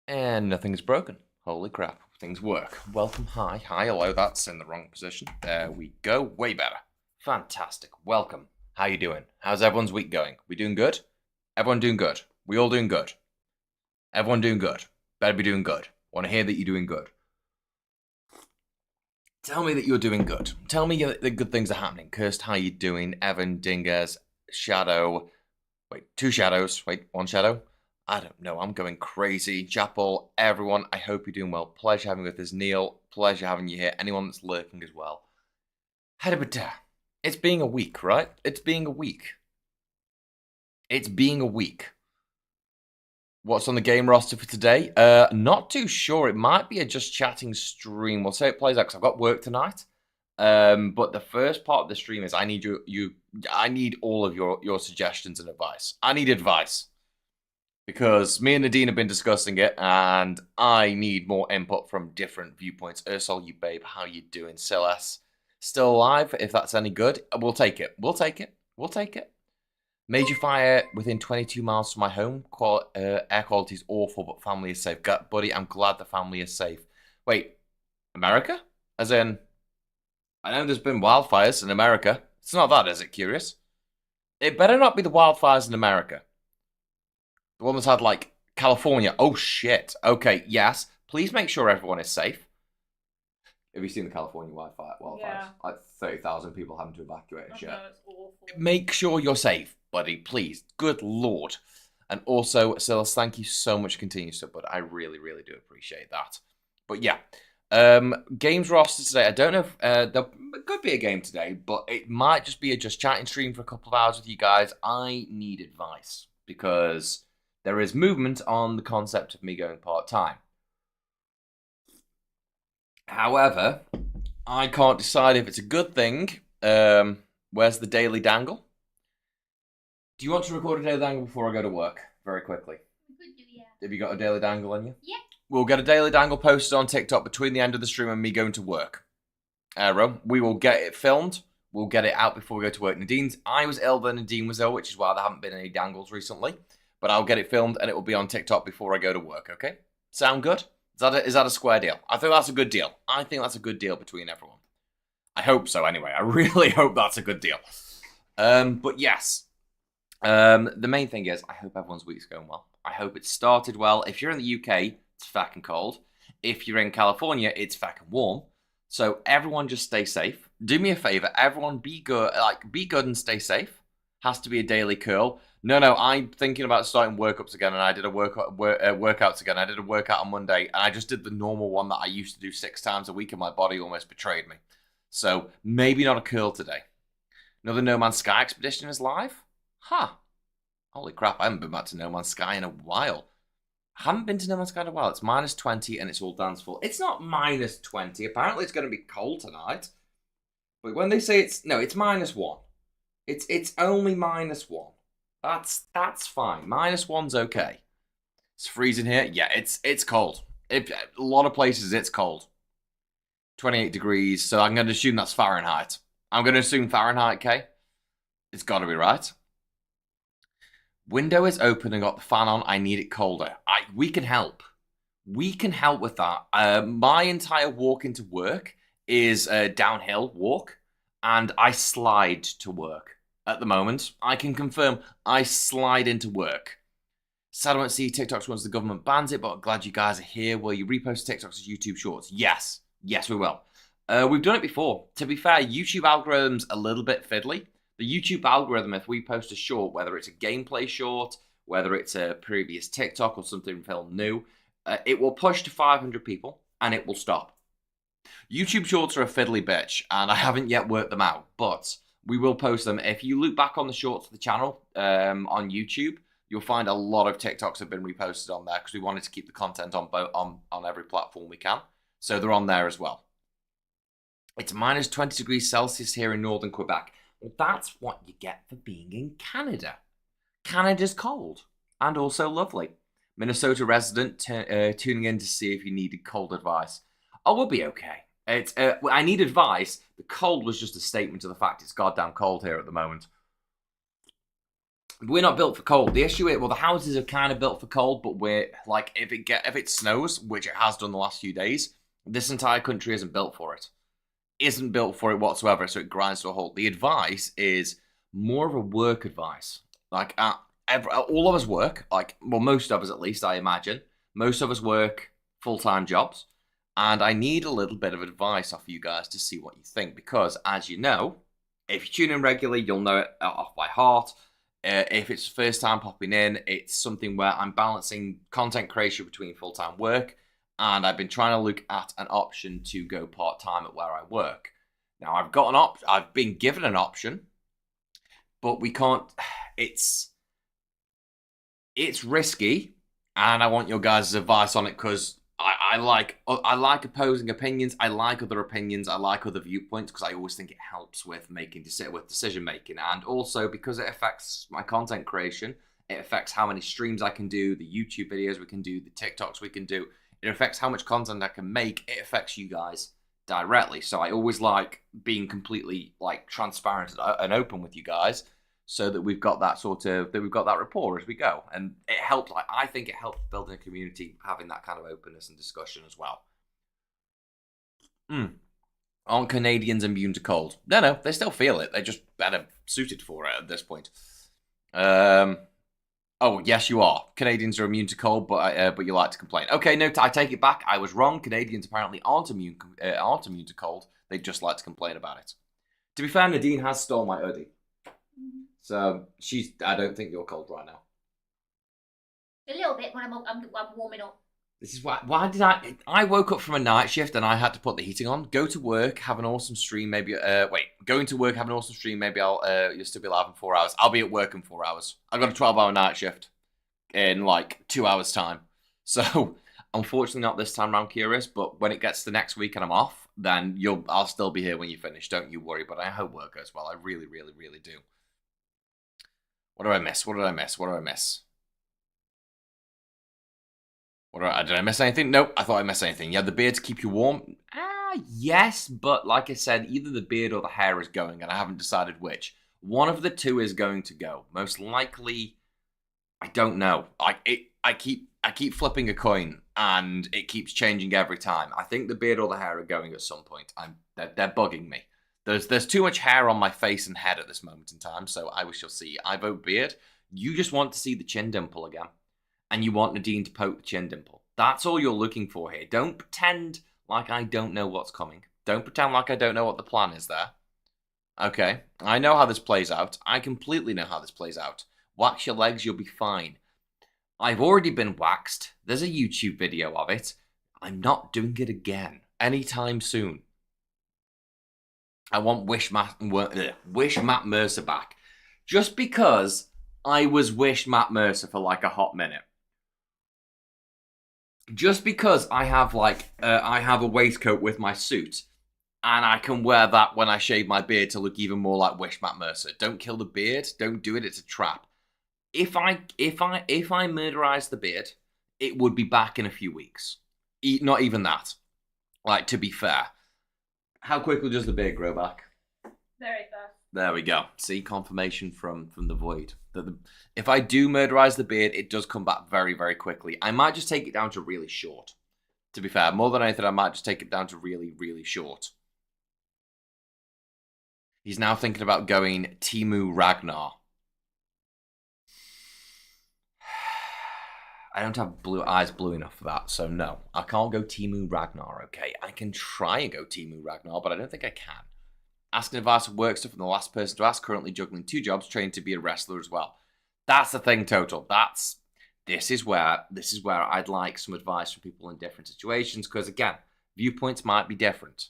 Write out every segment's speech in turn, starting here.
And nothing's broken. Holy crap, things work. Welcome, hi, hello, that's in the wrong position. There we go, way better. Fantastic, welcome. How you doing? How's everyone's week going? We doing good? Everyone doing good? We all doing good? Everyone doing good? Better be doing good. Want to hear that you're doing good. Tell me that you're doing good. Tell me that the good things are happening. Cursed, how you doing? Evan, Dingers, Shadow. Wait, two shadows. Wait, one shadow. I don't know. I'm going crazy. Chapel, everyone, I hope you're doing well. Pleasure having you with us. Neil, pleasure having you here. Anyone that's lurking as well. Hedabata. It's being a week, right? It's being a week. It's being a week. What's on the game roster for today? Not too sure. It might be a just chatting stream. We'll say it plays out because I've got work tonight. But the first part of the stream is I need I need all of your suggestions and advice. I need advice. Because me and Nadine have been discussing it, and I need more input from different viewpoints. Ursol, you babe, how you doing? Silas, still alive, if that's any good. We'll take it. We'll take it. We'll take it. Major fire within 22 miles from my home. Air quality is awful, but family is safe. Buddy, I'm glad the family is safe. Wait, America? As in, I know there's been wildfires in America. It's not that, is it, Curious? It better not be the wildfires in America. The one that's had, like, California. Oh, shit. Okay, yes. Please make sure everyone is safe. Have you seen the California wildfires? Yeah. Like 30,000 people having to evacuate and shit. No, it's awful. Make sure you're safe, buddy, please. Good lord. And also, Silas, thank you so much for continuing sub, bud. I really, really do appreciate that. But yeah, games roster today. I don't know if there could be a game today, but it might just be a just chatting stream for a couple of hours with you guys. I need advice because there is movement on the concept of me going part-time. However, I can't decide if it's a good thing. Where's the daily dangle? Do you want to record a daily dangle before I go to work? Very quickly. We could do, yeah. Have you got a daily dangle on you? Yeah. We'll get a daily dangle posted on TikTok between the end of the stream and me going to work. We will get it filmed. We'll get it out before we go to work. I was ill, then Nadine was ill, which is why there haven't been any dangles recently. But I'll get it filmed and it will be on TikTok before I go to work, okay? Sound good? Is that a square deal? I think that's a good deal. I think that's a good deal between everyone. I hope so, anyway. I really hope that's a good deal. But yes. The main thing is, I hope everyone's week's going well. I hope it started well. If you're in the UK, it's fucking cold. If you're in California, it's fucking warm. So everyone just stay safe. Do me a favor. Everyone be good. Be good and stay safe. Has to be a daily curl. No, I'm thinking about starting workups again, and I did workouts again. I did a workout on Monday, and I just did the normal one that I used to do 6 times a week, and my body almost betrayed me. So maybe not a curl today. Another No Man's Sky expedition is live? Huh. Holy crap, I haven't been back to No Man's Sky in a while. I haven't been to No Man's Sky in a while. It's -20 and it's all dance full. It's not -20. Apparently it's going to be cold tonight. But when they say it's -1. It's only -1. That's fine. -1's okay. It's freezing here. Yeah, it's cold. A lot of places it's cold. 28 degrees, so I'm going to assume that's Fahrenheit. I'm going to assume Fahrenheit, okay? It's got to be right. Window is open and got the fan on. I need it colder. We can help. We can help with that. My entire walk into work is a downhill walk, and I slide to work at the moment. I can confirm I slide into work. Sad I won't see TikToks once the government bans it, but glad you guys are here. Will you repost TikToks as YouTube Shorts? Yes. Yes, we will. We've done it before. To be fair, YouTube algorithm's a little bit fiddly. The YouTube algorithm, if we post a short, whether it's a gameplay short, whether it's a previous TikTok or something filmed new, it will push to 500 people and it will stop. YouTube shorts are a fiddly bitch, and I haven't yet worked them out, but we will post them. If you look back on the shorts of the channel on YouTube, you'll find a lot of TikToks have been reposted on there because we wanted to keep the content on every platform we can. So they're on there as well. It's -20 degrees Celsius here in northern Quebec. Well, that's what you get for being in Canada. Canada's cold and also lovely. Minnesota resident tuning in to see if you needed cold advice. Oh, we'll be okay. I need advice. The cold was just a statement to the fact it's goddamn cold here at the moment. We're not built for cold. The issue is, well, the houses are kind of built for cold, but we're like, if it snows, which it has done the last few days, this entire country isn't built for it. Isn't built for it whatsoever, so it grinds to a halt. The advice is more of a work advice. Like, all of us work, like, well, most of us at least, I imagine. Most of us work full-time jobs, and I need a little bit of advice off you guys to see what you think, because, as you know, if you tune in regularly, you'll know it off by heart. If it's first time popping in, it's something where I'm balancing content creation between full-time work, and I've been trying to look at an option to go part-time at where I work. Now, I've been given an option, but we can't. It's risky, and I want your guys' advice on it because I like opposing opinions. I like other opinions. I like other viewpoints because I always think it helps with decision making, and also because it affects my content creation. It affects how many streams I can do, the YouTube videos we can do, the TikToks we can do. It affects how much content I can make. It affects you guys directly. So I always like being completely like transparent and open with you guys, so that we've got that rapport as we go. And it helped, I think it helped building a community, having that kind of openness and discussion as well. Aren't Canadians immune to cold? No, they still feel it. They're just better suited for it at this point. Oh, yes, you are. Canadians are immune to cold, but you like to complain. Okay, no, I take it back. I was wrong. Canadians apparently aren't immune to cold. They just like to complain about it. To be fair, Nadine has stolen my hoodie. So I don't think you're cold right now. A little bit when I'm warming up. This is why did I woke up from a night shift and I had to put the heating on, go to work, have an awesome stream, maybe, going to work, have an awesome stream, maybe you'll still be alive in 4 hours. I'll be at work in 4 hours. I've got a 12-hour night shift in like 2 hours time. So, unfortunately not this time around, Curious, but when it gets to next week and I'm off, then I'll still be here when you finish, don't you worry, but I hope work goes well. I really, really, really do. What did I miss? Did I miss anything? Nope, I thought I missed anything. Yeah, the beard to keep you warm? Yes, but like I said, either the beard or the hair is going, and I haven't decided which. One of the two is going to go. Most likely, I don't know. I keep flipping a coin, and it keeps changing every time. I think the beard or the hair are going at some point. They're bugging me. There's too much hair on my face and head at this moment in time, so we shall see. I vote beard. You just want to see the chin dimple again. And you want Nadine to poke the chin dimple. That's all you're looking for here. Don't pretend like I don't know what's coming. Don't pretend like I don't know what the plan is there. Okay, I know how this plays out. I completely know how this plays out. Wax your legs, you'll be fine. I've already been waxed. There's a YouTube video of it. I'm not doing it again anytime soon. I want Wish Matt Mercer back. Just because I was Wish Matt Mercer for like a hot minute. Just because I have a waistcoat with my suit, and I can wear that when I shave my beard to look even more like Wish Matt Mercer. Don't kill the beard. Don't do it. It's a trap. If I murderize the beard, it would be back in a few weeks. Not even that. Like, to be fair. How quickly does the beard grow back? Very fast. There we go. See, confirmation from the void. If I do murderize the beard, it does come back very, very quickly. I might just take it down to really short. To be fair, more than anything, I might just take it down to really, really short. He's now thinking about going Teemu Ragnar. I don't have eyes blue enough for that, so no. I can't go Teemu Ragnar, okay? I can try and go Teemu Ragnar, but I don't think I can. Asking advice for work stuff, and the last person to ask, currently juggling 2 jobs, training to be a wrestler as well. That's the thing, Total. This is where I'd like some advice from people in different situations, because again, viewpoints might be different.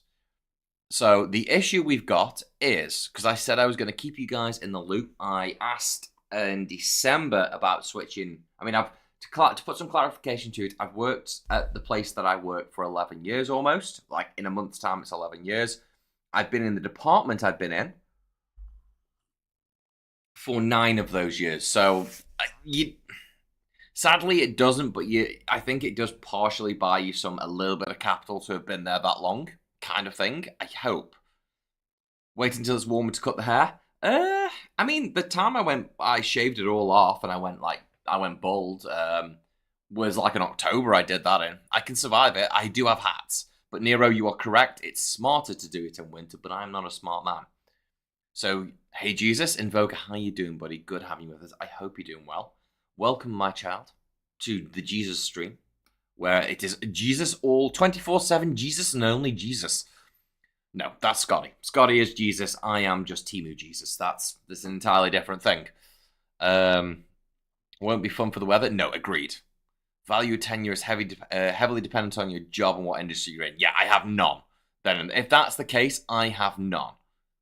So the issue we've got is, because I said I was going to keep you guys in the loop, I asked in December about switching. I mean, to put some clarification to it, I've worked at the place that I work for 11 years almost. Like, in a month's time, it's 11 years. I've been in the department I've been in for 9 of those years. So, sadly, it doesn't, but I think it does partially buy you a little bit of capital to have been there that long, kind of thing. I hope. Wait until it's warmer to cut the hair. I mean, the time I shaved it all off and I went bald, was like in October I did that in. I can survive it. I do have hats. But Nero, you are correct. It's smarter to do it in winter, but I'm not a smart man. So, hey Jesus, Invoker, how you doing, buddy? Good having you with us. I hope you're doing well. Welcome, my child, to the Jesus stream, where it is Jesus all 24/7, Jesus and only Jesus. No, that's Scotty. Scotty is Jesus. I am just Timu Jesus. That's an entirely different thing. Won't be fun for the weather? No, agreed. Value tenure is heavily dependent on your job and what industry you're in. Yeah, I have none. Then, if that's the case, I have none.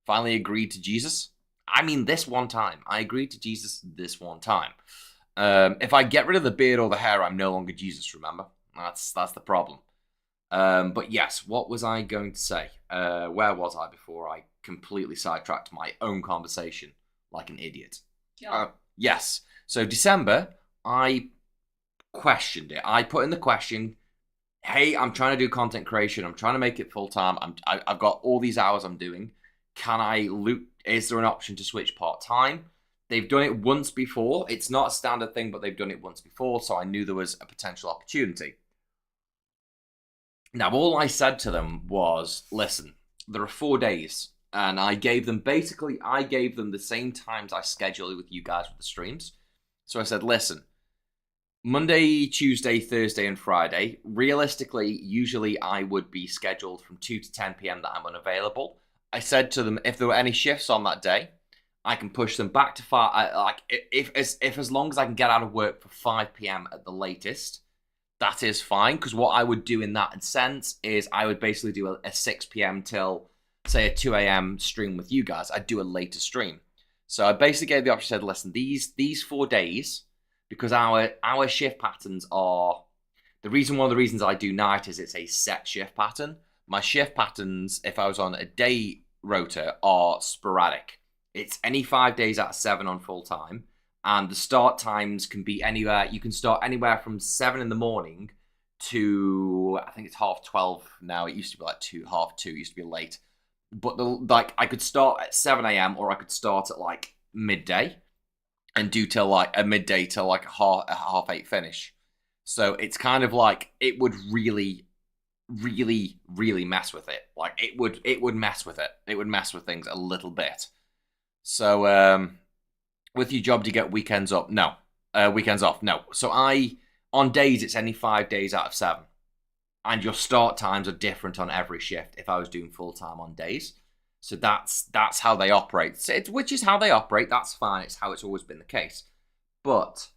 Finally agreed to Jesus. I mean, this one time. I agreed to Jesus this one time. If I get rid of the beard or the hair, I'm no longer Jesus, remember? That's the problem. But yes, what was I going to say? Where was I before I completely sidetracked my own conversation like an idiot? Yes. So December, I questioned it. I put in the question, hey, I'm trying to do content creation. I'm trying to make it full-time. I've got all these hours I'm doing. Can I loot? Is there an option to switch part-time? They've done it once before. It's not a standard thing, but they've done it once before, so I knew there was a potential opportunity. Now, all I said to them was, listen, there are 4 days, and I gave them the same times I scheduled with you guys with the streams. So I said, listen, Monday, Tuesday, Thursday, and Friday, realistically, usually I would be scheduled from 2 to 10 p.m. that I'm unavailable. I said to them, if there were any shifts on that day, I can push them back to 5, if as long as I can get out of work for 5 p.m. at the latest, that is fine, because what I would do in that sense is I would basically do a 6 p.m. till, say, a 2 a.m. stream with you guys. I'd do a later stream. So I basically gave the option, said, listen, these 4 days, because our shift patterns are, one of the reasons I do night is it's a set shift pattern. My shift patterns, if I was on a day rota, are sporadic. It's any 5 days out of 7 on full time. And the start times can be anywhere. You can start anywhere from 7 in the morning to, I think it's 12:30 now. It used to be like 2:30. It used to be late. But I could start at 7 a.m. or I could start at like midday and do till like a midday till like a half 8 finish. So it's kind of like it would really, really, really mess with it. Like it would mess with it. It would mess with things a little bit. So with your job, do you get weekends up? No. Weekends off? No. So on days, it's any 5 days out of 7. And your start times are different on every shift if I was doing full-time on days. So that's how they operate. Which is how they operate. That's fine. It's how it's always been the case. But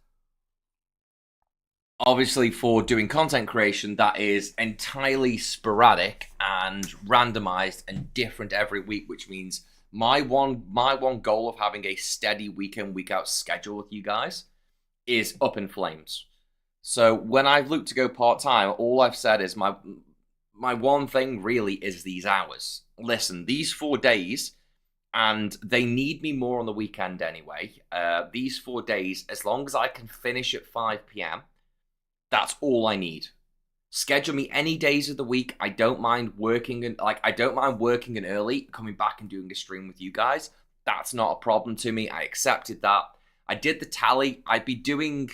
obviously for doing content creation, that is entirely sporadic and randomized and different every week, which means my one goal of having a steady week in, week out schedule with you guys is up in flames. So when I've looked to go part-time, all I've said is my one thing really is these hours. Listen, these 4 days, and they need me more on the weekend anyway. These 4 days, as long as I can finish at 5 p.m., that's all I need. Schedule me any days of the week. I don't mind working and early, coming back and doing a stream with you guys. That's not a problem to me. I accepted that. I did the tally. I'd be doing,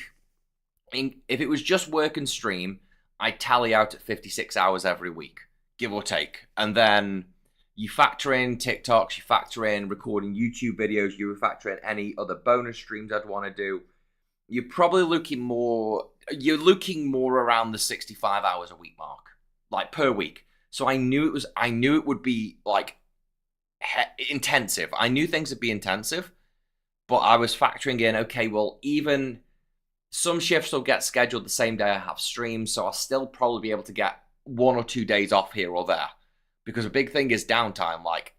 if it was just work and stream, I'd tally out at 56 hours every week, give or take. And then you factor in TikToks, you factor in recording YouTube videos, you factor in any other bonus streams I'd want to do. You're probably looking more around the 65 hours a week mark, like per week. So I knew it would be like intensive. I knew things would be intensive, but I was factoring in, okay, well, even some shifts will get scheduled the same day I have streams, so I'll still probably be able to get 1 or 2 days off here or there. Because a big thing is downtime. Like,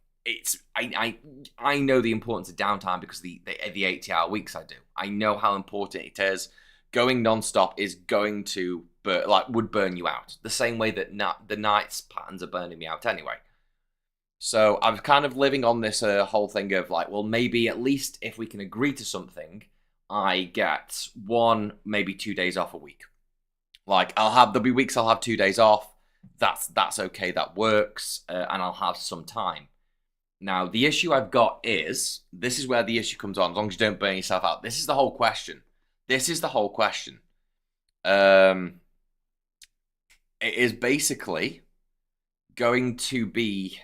I know the importance of downtime because the 80-hour weeks I do. I know how important it is. Going non-stop is going to would burn you out. The same way that the night's patterns are burning me out anyway. So I'm kind of living on this whole thing of like, well, maybe at least if we can agree to something, I get 1, maybe 2 days off a week. Like there'll be weeks I'll have 2 days off. That's okay. That works, and I'll have some time. Now, the issue I've got is, this is where the issue comes on, as long as you don't burn yourself out. This is the whole question. This is the whole question. It is basically going to be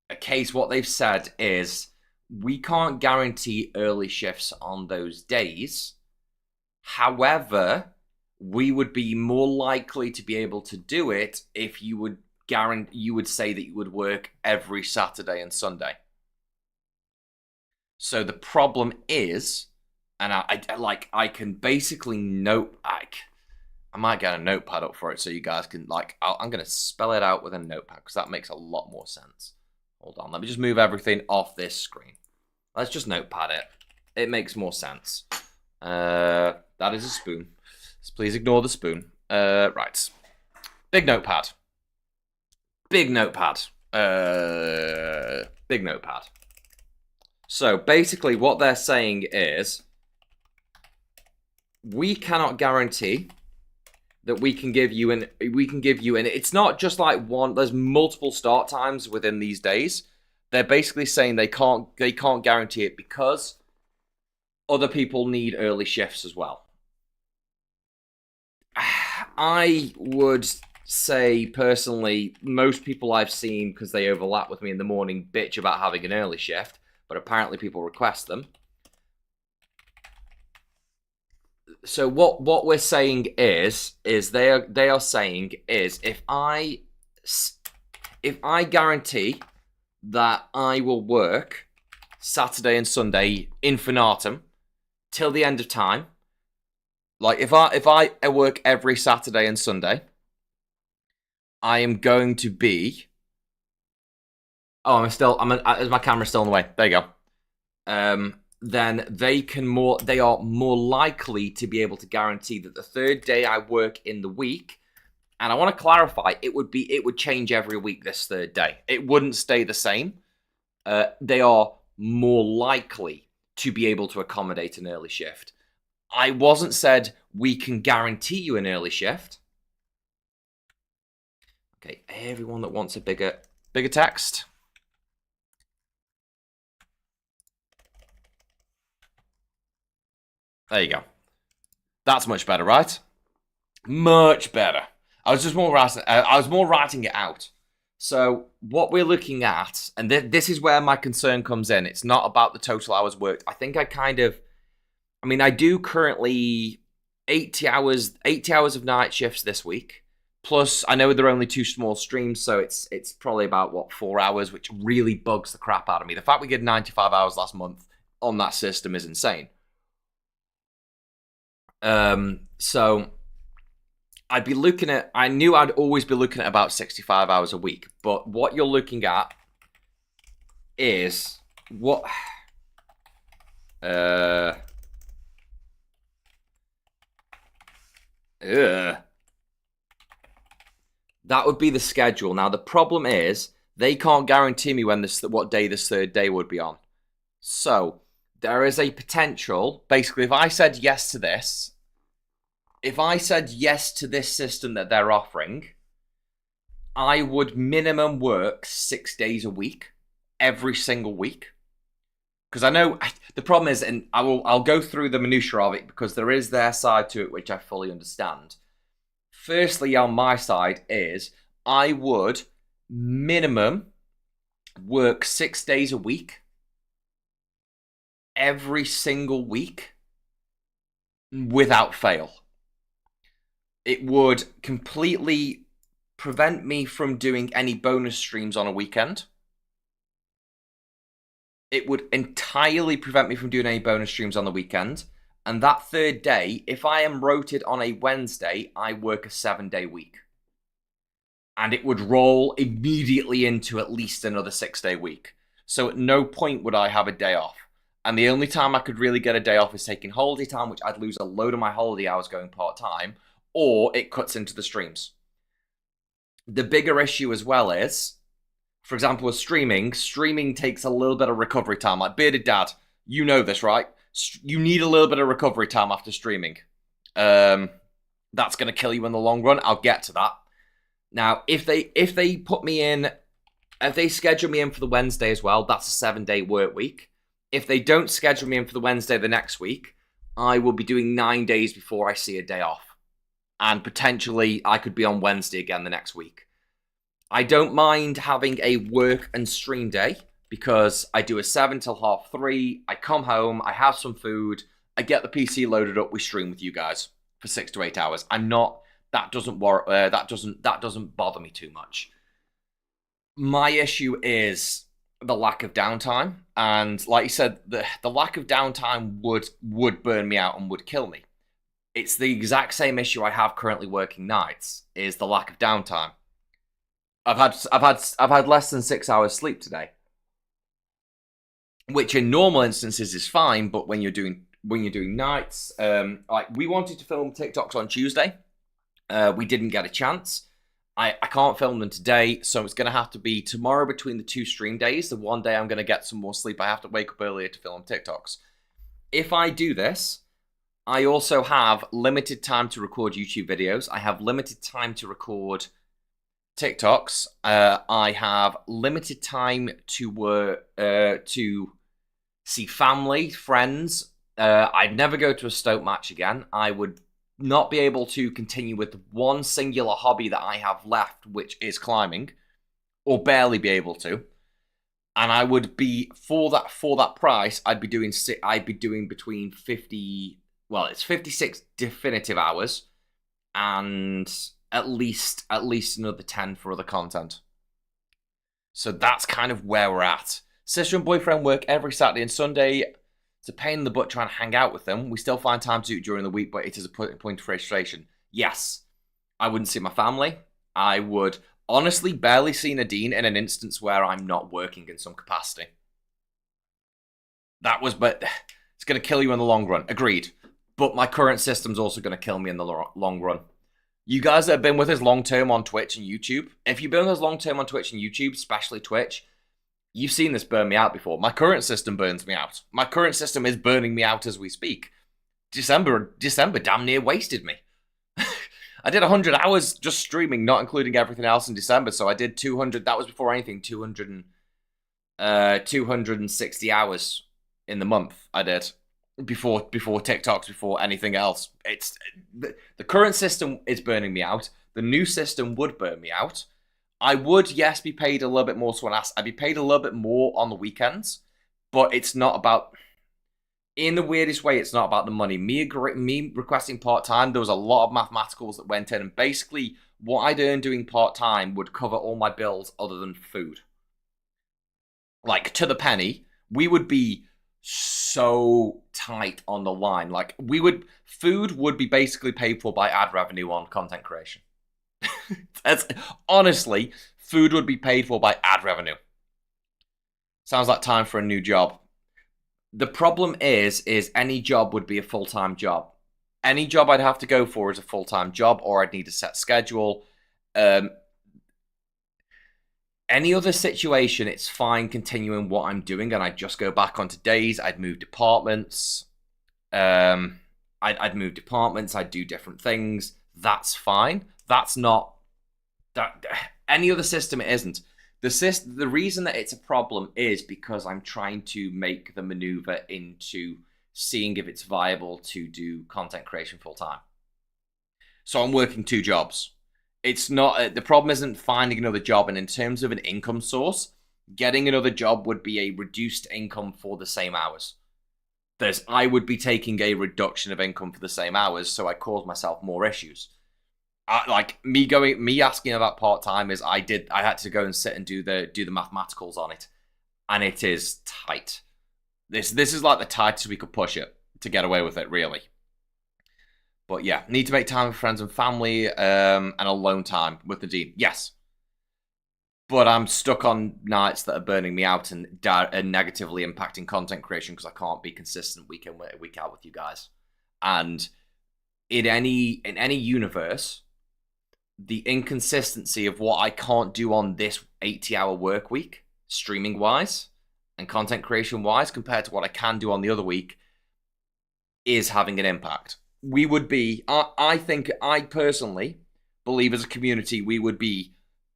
a case, what they've said is, we can't guarantee early shifts on those days. However, we would be more likely to be able to do it if you would say that you would work every Saturday and Sunday. So the problem is, and I can basically I might get a notepad up for it so you guys can I'm gonna spell it out with a notepad because that makes a lot more sense. Hold on, let me just move everything off this screen. Let's just notepad it. It makes more sense. That is a spoon. So please ignore the spoon. Right. Big notepad. Big notepad. Big notepad. So basically what they're saying is, we cannot guarantee that we can give you and it's not just like one, there's multiple start times within these days. They're basically saying they can't guarantee it because other people need early shifts as well. I would say personally, most people I've seen, because they overlap with me in the morning, bitch about having an early shift, but apparently people request them. So what we're saying is they are saying is, if I guarantee that I will work Saturday and Sunday infinitum till the end of time, like if I work every Saturday and Sunday, I am going to be. Oh, is my camera still in the way? There you go. Then they are more likely to be able to guarantee that the third day I work in the week, and I want to clarify, it would change every week this third day. It wouldn't stay the same. They are more likely to be able to accommodate an early shift. I wasn't said we can guarantee you an early shift. Okay, everyone that wants a bigger text. There you go. That's much better, right? Much better. I was more writing it out. So what we're looking at, and this is where my concern comes in. It's not about the total hours worked. I think I do currently 80 hours of night shifts this week. Plus, I know they're only 2 small streams, so it's probably about 4 hours, which really bugs the crap out of me. The fact we did 95 hours last month on that system is insane. So I knew I'd always be looking at about 65 hours a week, but what you're looking at is what, that would be the schedule. Now, the problem is they can't guarantee me what day this third day would be on. So there is a potential, basically, if I said yes to this system that they're offering, I would minimum work 6 days a week, every single week. Because I know the problem is, and I'll go through the minutiae of it because there is their side to it which I fully understand. Firstly, on my side is I would minimum work 6 days a week, every single week, without fail. It would completely prevent me from doing any bonus streams on a weekend. It would entirely prevent me from doing any bonus streams on the weekend. And that third day, if I am rotated on a Wednesday, I work a 7-day week. And it would roll immediately into at least another 6-day week. So at no point would I have a day off. And the only time I could really get a day off is taking holiday time, which I'd lose a load of my holiday hours going part-time, or it cuts into the streams. The bigger issue as well is, for example, with streaming takes a little bit of recovery time. Like Bearded Dad, you know this, right? You need a little bit of recovery time after streaming. That's going to kill you in the long run. I'll get to that. Now, if they put me in If they schedule me in for the Wednesday as well, that's a 7-day work week. If they don't schedule me in for the Wednesday the next week, I will be doing 9 days before I see a day off. And potentially I could be on Wednesday again the next week. I don't mind having a work and stream day because I do a 7 till 3:30. I come home, I have some food, I get the PC loaded up, we stream with you guys for 6 to 8 hours. That doesn't bother me too much. My issue is the lack of downtime, and like you said, the lack of downtime would burn me out and would kill me. It's the exact same issue I have currently working nights, is the lack of downtime. I've had less than 6 hours sleep today, which in normal instances is fine, but when you're doing nights, like we wanted to film TikToks on Tuesday, we didn't get a chance. I can't film them today, so it's going to have to be tomorrow between the 2 stream days. The one day I'm going to get some more sleep, I have to wake up earlier to film TikToks. If I do this, I also have limited time to record YouTube videos. I have limited time to record TikToks. I have limited time to see family, friends. I'd never go to a Stoke match again. I would not be able to continue with one singular hobby that I have left, which is climbing, or barely be able to. And I would be for that price, I'd be doing between 56 definitive hours and at least another 10 for other content. So that's kind of where we're at. Sister and boyfriend work every Saturday and Sunday. It's a pain in the butt trying to hang out with them. We still find time to do it during the week, but it is a point of frustration. Yes, I wouldn't see my family. I would honestly barely see Nadine in an instance where I'm not working in some capacity. But it's going to kill you in the long run. Agreed. But my current system's also going to kill me in the long run. You guys that have been with us long term on Twitch and YouTube, if you've been with us long term on Twitch and YouTube, especially Twitch, you've seen this burn me out before. My current system burns me out. My current system is burning me out as we speak. December damn near wasted me. I did 100 hours just streaming, not including everything else in December. So I did 200. That was before anything. 260 hours in the month. I did before TikToks, before anything else. It's the current system is burning me out. The new system would burn me out. I would, yes, be paid a little bit more. So I'd be paid a little bit more on the weekends, but it's not about. In the weirdest way, it's not about the money. Me requesting part-time, there was a lot of mathematicals that went in, and basically what I'd earn doing part-time would cover all my bills other than food. Like, to the penny, we would be so tight on the line. Like, food would be basically paid for by ad revenue on content creation. Honestly, food would be paid for by ad revenue. Sounds like time for a new job. The problem is any job would be a full-time job. Any job I'd have to go for is a full-time job, or I'd need a set schedule. Any other situation, it's fine continuing what I'm doing, and I'd just go back onto days. I'd move departments. I'd move departments. I'd do different things. That's fine. That's not that. Any other system, it isn't. The reason that it's a problem is because I'm trying to make the maneuver into seeing if it's viable to do content creation full time. So I'm working 2 jobs. It's not the problem isn't finding another job, and in terms of an income source, getting another job would be a reduced income for the same hours. I would be taking a reduction of income for the same hours, so I cause myself more issues. Me asking about part-time is I had to go and sit and do the mathematicals on it, and it is tight. This is like the tightest we could push it to get away with it, really. But yeah, need to make time for friends and family, and alone time with the Dean. Yes. But I'm stuck on nights that are burning me out and negatively impacting content creation because I can't be consistent week in, week out with you guys. And in any universe, the inconsistency of what I can't do on this 80-hour work week, streaming wise and content creation wise, compared to what I can do on the other week, is having an impact. I personally believe as a community, we would be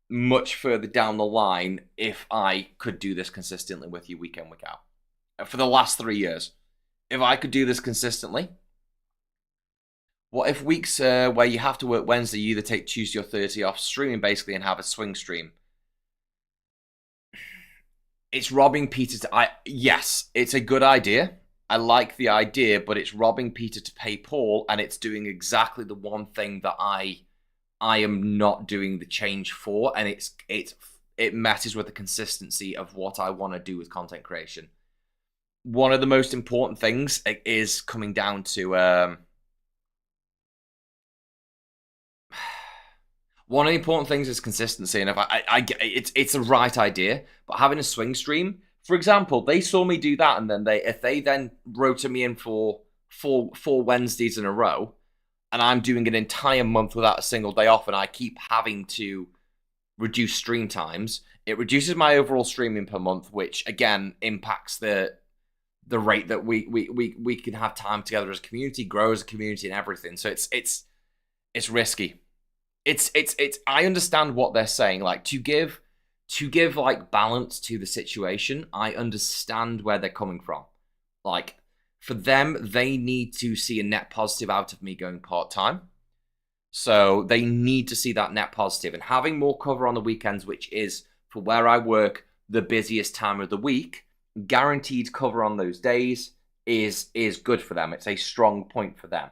much further down the line if I could do this consistently with you week in, week out. For the last 3 years. If I could do this consistently, what if weeks where you have to work Wednesday, you either take Tuesday or Thursday off streaming basically and have a swing stream? It's robbing Peter to... Yes, it's a good idea. I like the idea, but it's robbing Peter to pay Paul, and it's doing exactly the one thing that I am not doing the change for, and it messes with the consistency of what I want to do with content creation. One of the most important things is coming down to one of the important things is consistency, and if it's a right idea, but having a swing stream, for example, they saw me do that, and then if they then rotate me in for four Wednesdays in a row, and I'm doing an entire month without a single day off, and I keep having to reduce stream times, it reduces my overall streaming per month, which again impacts the rate that we can have time together as a community, grow as a community, and everything. So it's risky. It's I understand what they're saying, like to give like balance to the situation. I understand where they're coming from. Like for them, they need to see a net positive out of me going part-time. So they need to see that net positive, and having more cover on the weekends, which is for where I work the busiest time of the week, guaranteed cover on those days is good for them. It's a strong point for them.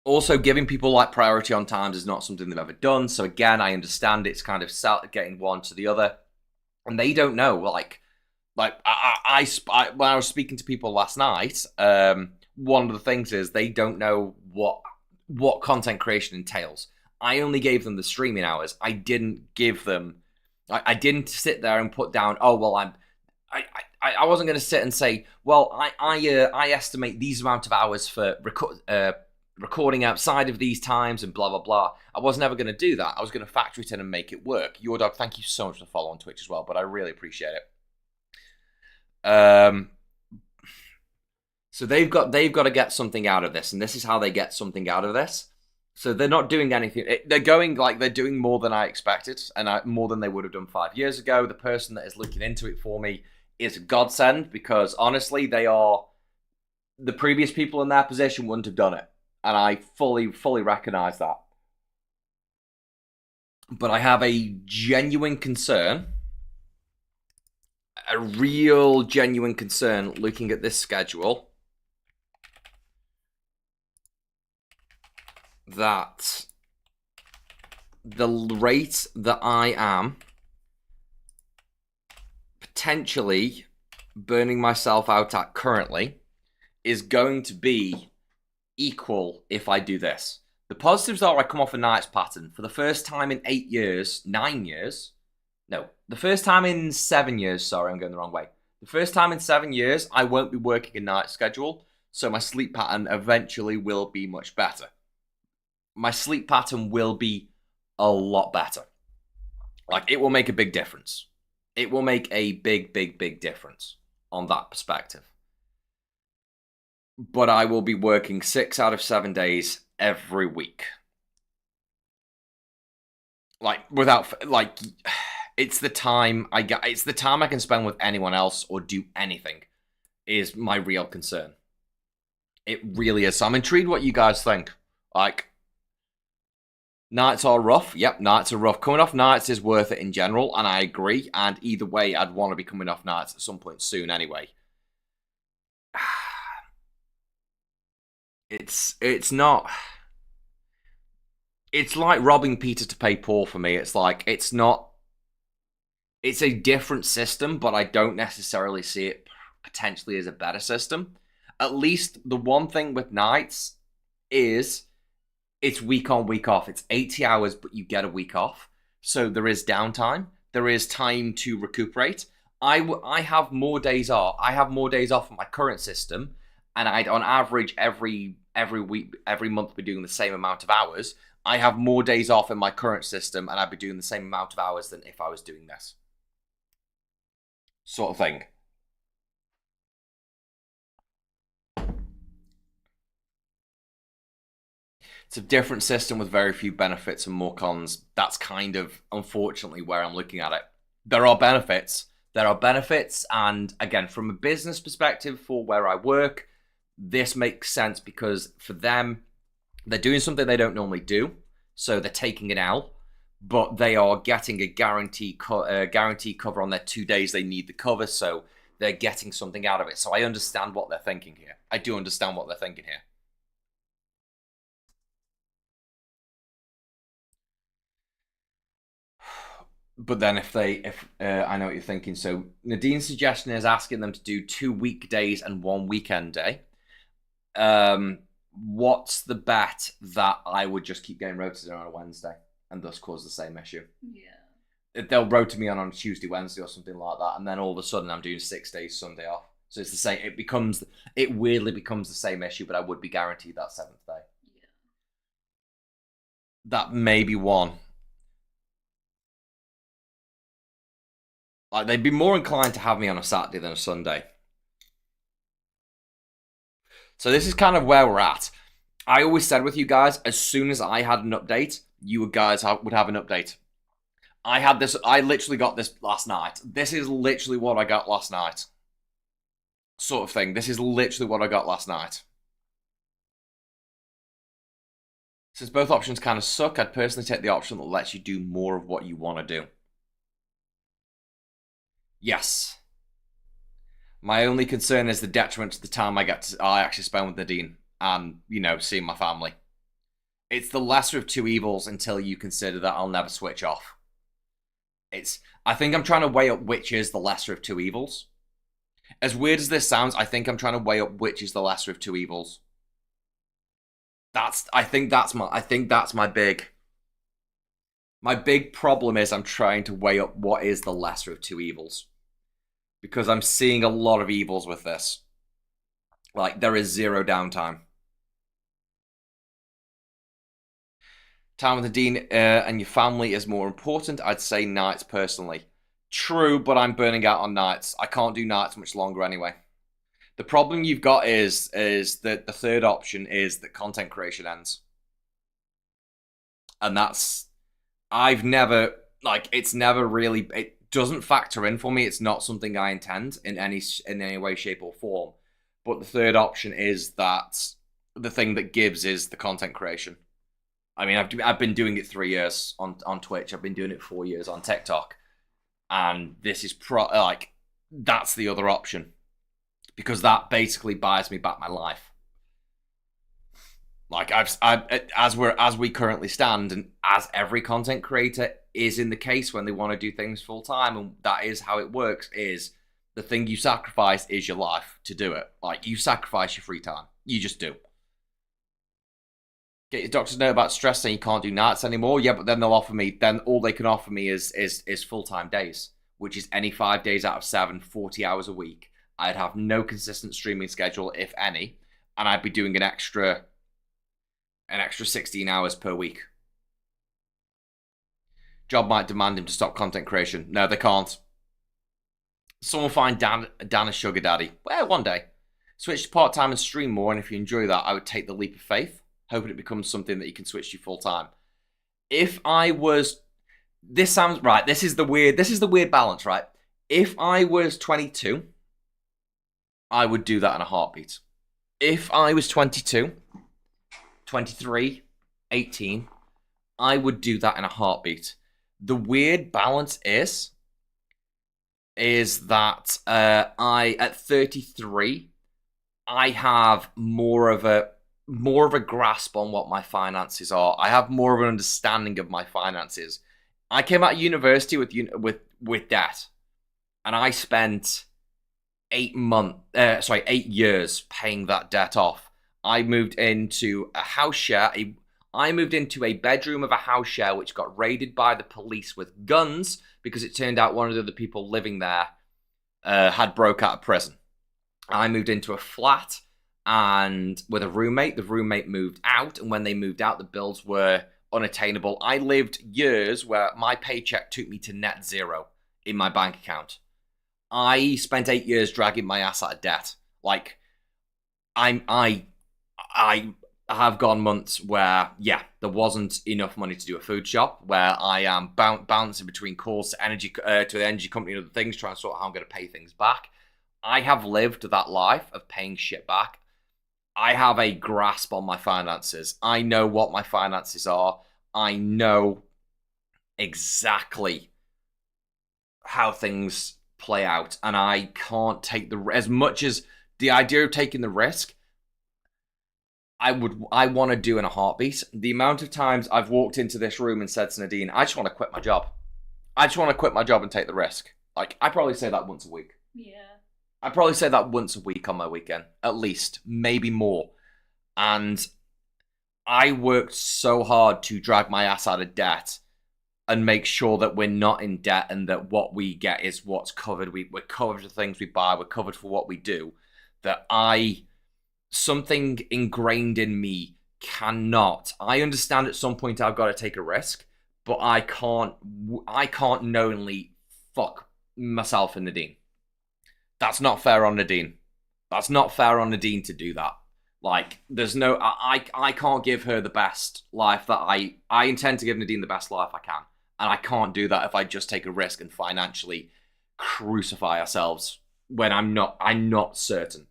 Also, giving people like priority on times is not something they've ever done. So again, I understand it's kind of getting one to the other, and they don't know. Like I when I was speaking to people last night, one of the things is they don't know what content creation entails. I only gave them the streaming hours. I didn't give them. I didn't sit there and put down. Oh well, I wasn't going to sit and say, well, I estimate these amount of hours for recording outside of these times and blah, blah, blah. I was never going to do that. I was going to factor it in and make it work. Your Dog, thank you so much for the follow on Twitch as well, but I really appreciate it. So they've got to get something out of this, and this is how they get something out of this. So they're not doing anything. They're doing more than I expected, and more than they would have done 5 years ago. The person that is looking into it for me is a godsend, because honestly, the previous people in that position wouldn't have done it. And I fully recognize that. But I have a genuine concern, a real genuine concern looking at this schedule, that the rate that I am potentially burning myself out at currently is going to be equal if I do this. The positives are I come off a nights pattern for the first time in 8 years, 9 years. No, the first time in 7 years. Sorry, I'm going the wrong way. The first time in 7 years, I won't be working a night schedule, so my sleep pattern eventually will be much better. My sleep pattern will be a lot better. Like, it will make a big difference. It will make a big, big, big difference on that perspective. But I will be working 6 out of 7 days every week. It's the time it's the time I can spend with anyone else or do anything is my real concern. It really is. So I'm intrigued what you guys think. Like, nights are rough. Yep, nights are rough. Coming off nights is worth it in general, and I agree. And either way, I'd want to be coming off nights at some point soon anyway. It's not... It's like robbing Peter to pay Paul for me. It's like, it's not... It's a different system, but I don't necessarily see it potentially as a better system. At least the one thing with nights is it's week on, week off. It's 80 hours, but you get a week off. So there is downtime. There is time to recuperate. I have more days off. I have more days off in my current system, and I'd on average every week, every month be doing the same amount of hours. I have more days off in my current system, and I'd be doing the same amount of hours than if I was doing this. Sort of thing. It's a different system with very few benefits and more cons. That's kind of, unfortunately, where I'm looking at it. There are benefits. And again, from a business perspective for where I work, this makes sense because for them, they're doing something they don't normally do. So they're taking an L, but they are getting a guarantee cover on their 2 days they need the cover. So they're getting something out of it. So I understand what they're thinking here. I do understand what they're thinking here. But then if I know what you're thinking. So Nadine's suggestion is asking them to do 2 weekdays and 1 weekend day. What's the bet that I would just keep getting rotated on a Wednesday and thus cause the same issue? Yeah. They'll rotate me on a Tuesday, Wednesday or something like that. And then all of a sudden I'm doing 6 days, Sunday off. So it's the same. It weirdly becomes the same issue, but I would be guaranteed that 7th day. Yeah. That may be one. Like, they'd be more inclined to have me on a Saturday than a Sunday. So this is kind of where we're at. I always said with you guys, as soon as I had an update, you guys would have an update. I literally got this last night. This is literally what I got last night. Sort of thing. This is literally what I got last night. Since both options kind of suck, I'd personally take the option that lets you do more of what you want to do. Yes. My only concern is the detriment to the time I actually spend with Nadine and, seeing my family. It's the lesser of two evils until you consider that I'll never switch off. I think I'm trying to weigh up which is the lesser of two evils. As weird as this sounds, I think I'm trying to weigh up which is the lesser of two evils. I think that's my big problem is I'm trying to weigh up what is the lesser of two evils. Because I'm seeing a lot of evils with this. Like, there is zero downtime. Time with Nadine and your family is more important. I'd say nights personally. True, but I'm burning out on nights. I can't do nights much longer anyway. The problem you've got is that the third option is that content creation ends. And that's... it's never really... It doesn't factor in for me. It's not something I intend in any way, shape, or form. But the third option is that the thing that gives is the content creation. I mean, I've been doing it 3 years on Twitch. I've been doing it 4 years on TikTok. And this is that's the other option. Because that basically buys me back my life. Like, as we currently stand, and as every content creator is in the case when they want to do things full time, and that is how it works, is the thing you sacrifice is your life to do it. Like, you sacrifice your free time. You just do. Get your doctors know about stress saying you can't do nights anymore. Yeah, but then all they can offer me is full-time days, which is any 5 days out of 7, 40 hours a week. I'd have no consistent streaming schedule, if any, and I'd be doing an extra 16 hours per week. Job might demand him to stop content creation. No, they can't. Someone find Dan a sugar daddy. Well, one day. Switch to part-time and stream more, and if you enjoy that, I would take the leap of faith, hoping it becomes something that you can switch to full-time. If I was... This sounds... Right, this is the weird balance, right? If I was 22, I would do that in a heartbeat. If I was 22, 23, 18, I would do that in a heartbeat. The weird balance is that at 33, I have more of a grasp on what my finances are. I have more of an understanding of my finances. I came out of university with debt, and I spent 8 years paying that debt off. I moved into a house share. I moved into a bedroom of a house share which got raided by the police with guns because it turned out one of the other people living there had broke out of prison. I moved into a flat and with a roommate. The roommate moved out, and when they moved out, the bills were unattainable. I lived years where my paycheck took me to net zero in my bank account. I spent 8 years dragging my ass out of debt. Like, I have gone months where, yeah, there wasn't enough money to do a food shop, where I am bouncing between calls to the energy company and other things, trying to sort out how I'm going to pay things back. I have lived that life of paying shit back. I have a grasp on my finances. I know what my finances are. I know exactly how things play out, and I can't take as much as the idea of taking the risk. I want to do in a heartbeat. The amount of times I've walked into this room and said to Nadine, I just want to quit my job. I just want to quit my job and take the risk. Like, I probably say that once a week. Yeah. I probably say that once a week on my weekend, at least, maybe more. And I worked so hard to drag my ass out of debt and make sure that we're not in debt and that what we get is what's covered. We're covered for things we buy. We're covered for what we do. That something ingrained in me cannot. I understand at some point I've got to take a risk, but I can't knowingly fuck myself and Nadine. That's not fair on Nadine. That's not fair on Nadine to do that. Like, there's no, I can't give her the best life that I intend to give Nadine the best life I can. And I can't do that if I just take a risk and financially crucify ourselves when I'm not certain.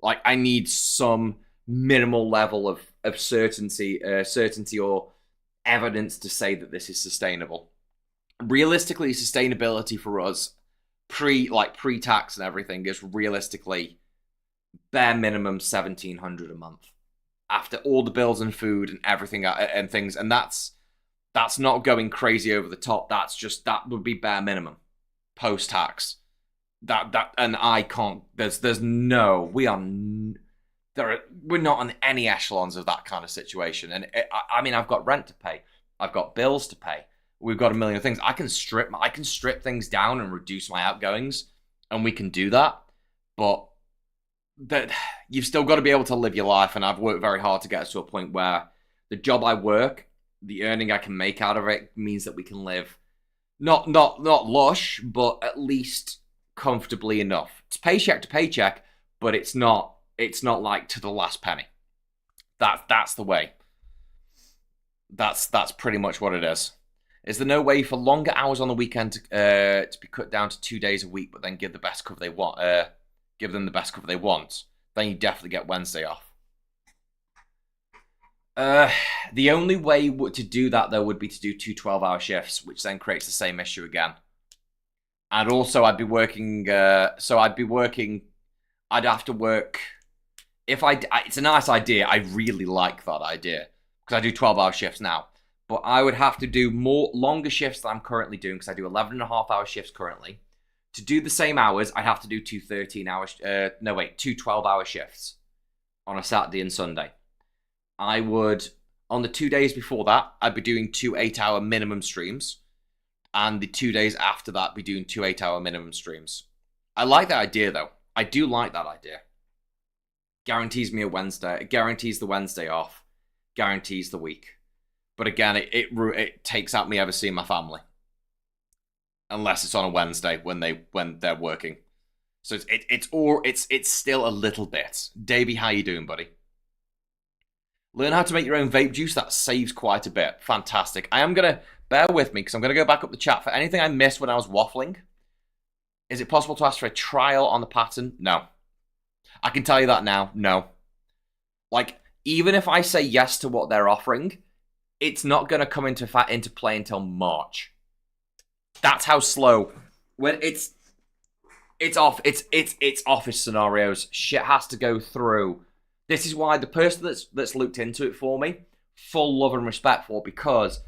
Like, I need some minimal level of certainty or evidence to say that this is sustainable. Realistically, sustainability for us, pre-tax and everything, is realistically bare minimum $1,700 a month after all the bills and food and everything and things, and that's not going crazy over the top. That would be bare minimum post-tax. And I can't. We're not on any echelons of that kind of situation. And I mean, I've got rent to pay, I've got bills to pay, we've got a million things. I can strip things down and reduce my outgoings, and we can do that. But that you've still got to be able to live your life. And I've worked very hard to get us to a point where the job I work, the earning I can make out of it, means that we can live not lush, but at least comfortably enough. It's paycheck to paycheck, but it's not like to the last penny. That's the way. That's pretty much what it is. Is there no way for longer hours on the weekend to be cut down to 2 days a week, but then give the best cover they want? Give them the best cover they want. Then you definitely get Wednesday off. The only way to do that, though, would be to do 2 12-hour shifts, which then creates the same issue again. And also, I'd be working. I'd have to work. It's a nice idea. I really like that idea because I do 12-hour shifts now. But I would have to do longer shifts than I'm currently doing because I do 11.5-hour shifts currently. To do the same hours, I'd have to do 2 12-hour shifts on a Saturday and Sunday. I would, on the 2 days before that, I'd be doing 2 8-hour minimum streams. And the 2 days after that, be doing 2 8-hour minimum streams. I like that idea, though. I do like that idea. Guarantees me a Wednesday. It guarantees the Wednesday off. Guarantees the week. But again, it takes out me ever seeing my family. Unless it's on a Wednesday when they're working. So it's still a little bit. Davey, how you doing, buddy? Learn how to make your own vape juice. That saves quite a bit. Fantastic. I am going to, bear with me, because I'm going to go back up the chat. For anything I missed when I was waffling, is it possible to ask for a trial on the pattern? No. I can tell you that now. No. Like, even if I say yes to what they're offering, it's not going to come into play until March. That's how slow. When it's office scenarios. Shit has to go through. This is why the person that's looked into it for me, full love and respect for, because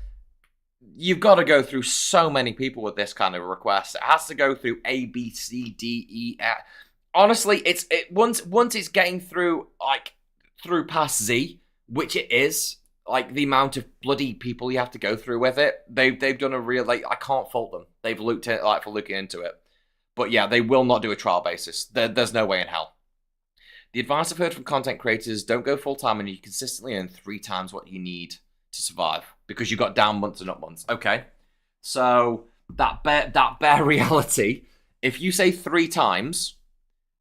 you've got to go through so many people with this kind of request. It has to go through A, B, C, D, E, F. Honestly, once it's getting through past Z, which it is, like the amount of bloody people you have to go through with it, they've done a real, like, I can't fault them. They've looked at it, for looking into it. But yeah, they will not do a trial basis. There's no way in hell. The advice I've heard from content creators: don't go full time and you consistently earn 3 times what you need to survive because you got down months and up months. Okay, so that bare reality. If you say 3 times,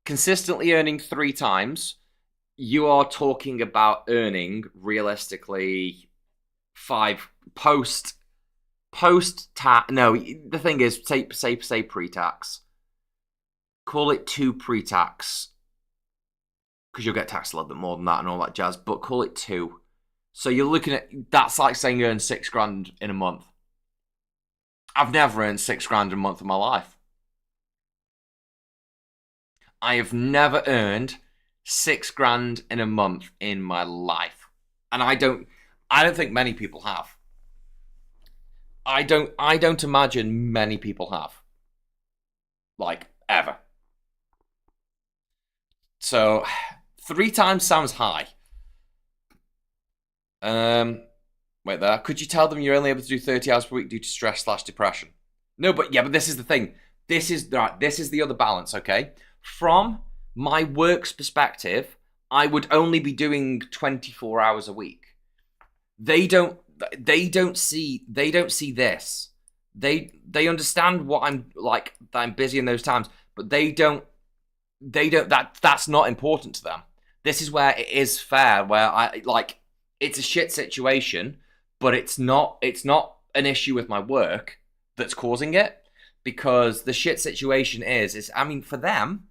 consistently earning 3 times, you are talking about earning realistically five post tax. No, the thing is, say pre-tax. Call it 2 pre-tax because you'll get taxed a little bit more than that and all that jazz. But call it 2. So you're looking at that's like saying you earn $6,000 in a month. I've never earned $6,000 a month in my life. I have never earned $6,000 in a month in my life, and I don't think many people have. I don't imagine many people have, like, ever. So 3 times sounds high. Wait there. Could you tell them you're only able to do 30 hours per week due to stress/depression? No, but this is the thing. This is the other balance, okay? From my work's perspective, I would only be doing 24 hours a week. They don't see this. They understand what I'm like, that I'm busy in those times, but that's not important to them. This is where it is fair, where it's a shit situation, but it's not an issue with my work that's causing it, because the shit situation is I mean, for them,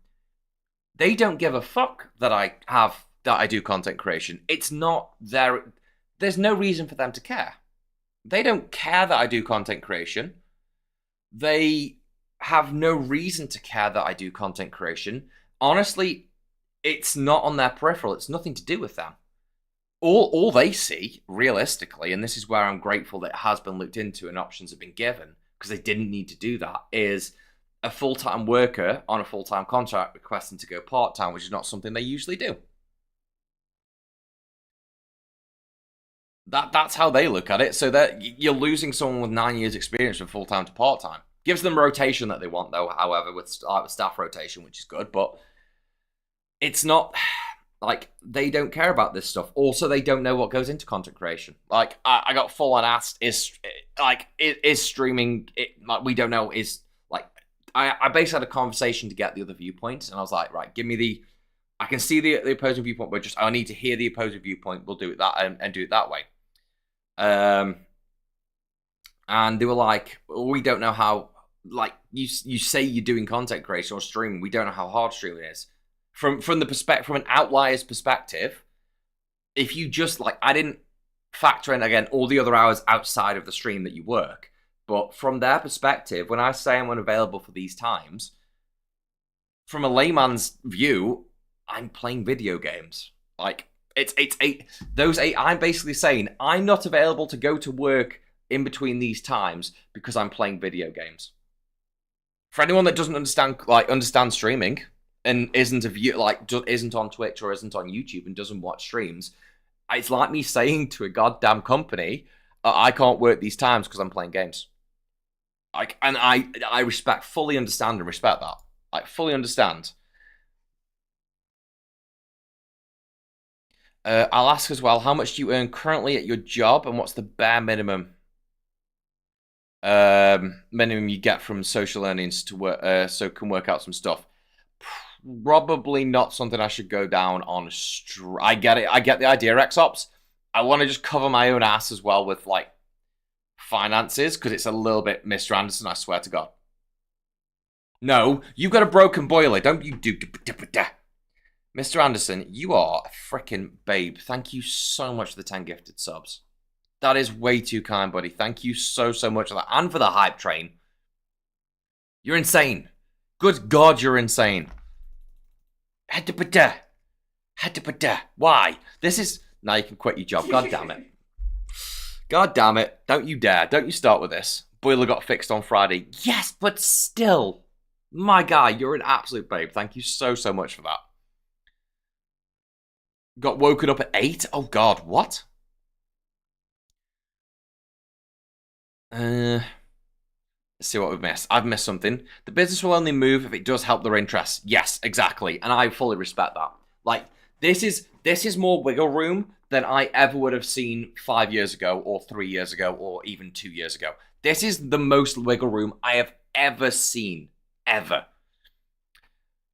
they don't give a fuck that I do content creation. It's not there's no reason for them to care. They don't care that I do content creation. They have no reason to care that I do content creation. Honestly, it's not on their peripheral. It's nothing to do with them. All they see, realistically, and this is where I'm grateful that it has been looked into and options have been given, because they didn't need to do that, is a full-time worker on a full-time contract requesting to go part-time, which is not something they usually do. That's how they look at it. So that you're losing someone with 9 years experience from full-time to part-time. Gives them rotation that they want, though, however, with staff rotation, which is good, but it's not like they don't care about this stuff. Also, they don't know what goes into content creation. Like, I got full on asked, is streaming, we don't know, I basically had a conversation to get the other viewpoints, and I was like, right, give me I can see the opposing viewpoint, but I need to hear the opposing viewpoint. We'll do it that and do it that way. And they were like, we don't know how, like, you say you're doing content creation or streaming, we don't know how hard streaming is. From an outlier's perspective, if you just, like, I didn't factor in, again, all the other hours outside of the stream that you work, but from their perspective, when I say I'm unavailable for these times, from a layman's view, I'm playing video games. Like, it's those 8, I'm basically saying I'm not available to go to work in between these times because I'm playing video games. For anyone that doesn't understand streaming and isn't on Twitch or isn't on YouTube and doesn't watch streams, it's like me saying to a goddamn company, I can't work these times because I'm playing games. And I fully understand and respect that. I fully understand. I'll ask as well, how much do you earn currently at your job, and what's the bare minimum you get from social earnings to work, so can work out some stuff? Probably not something I should go down on. I get it. I get the idea, Xops. I want to just cover my own ass as well with, like, finances, because it's a little bit Mr. Anderson, I swear to God. No, you've got a broken boiler, don't you? Mr. Anderson, you are a freaking babe. Thank you so much for the 10 gifted subs. That is way too kind, buddy. Thank you so much for that. And for the hype train. You're insane. Good God, you're insane. Why? This is... Now you can quit your job. God damn it. God damn it. Don't you dare. Don't you start with this. Boiler got fixed on Friday. Yes, but still. My guy, you're an absolute babe. Thank you so much for that. Got woken up at 8? Oh God, what? Let's see what we've missed. I've missed something. The business will only move if it does help their interests. Yes, exactly. And I fully respect that. Like, this is more wiggle room than I ever would have seen 5 years ago, or 3 years ago, or even 2 years ago. This is the most wiggle room I have ever seen. Ever.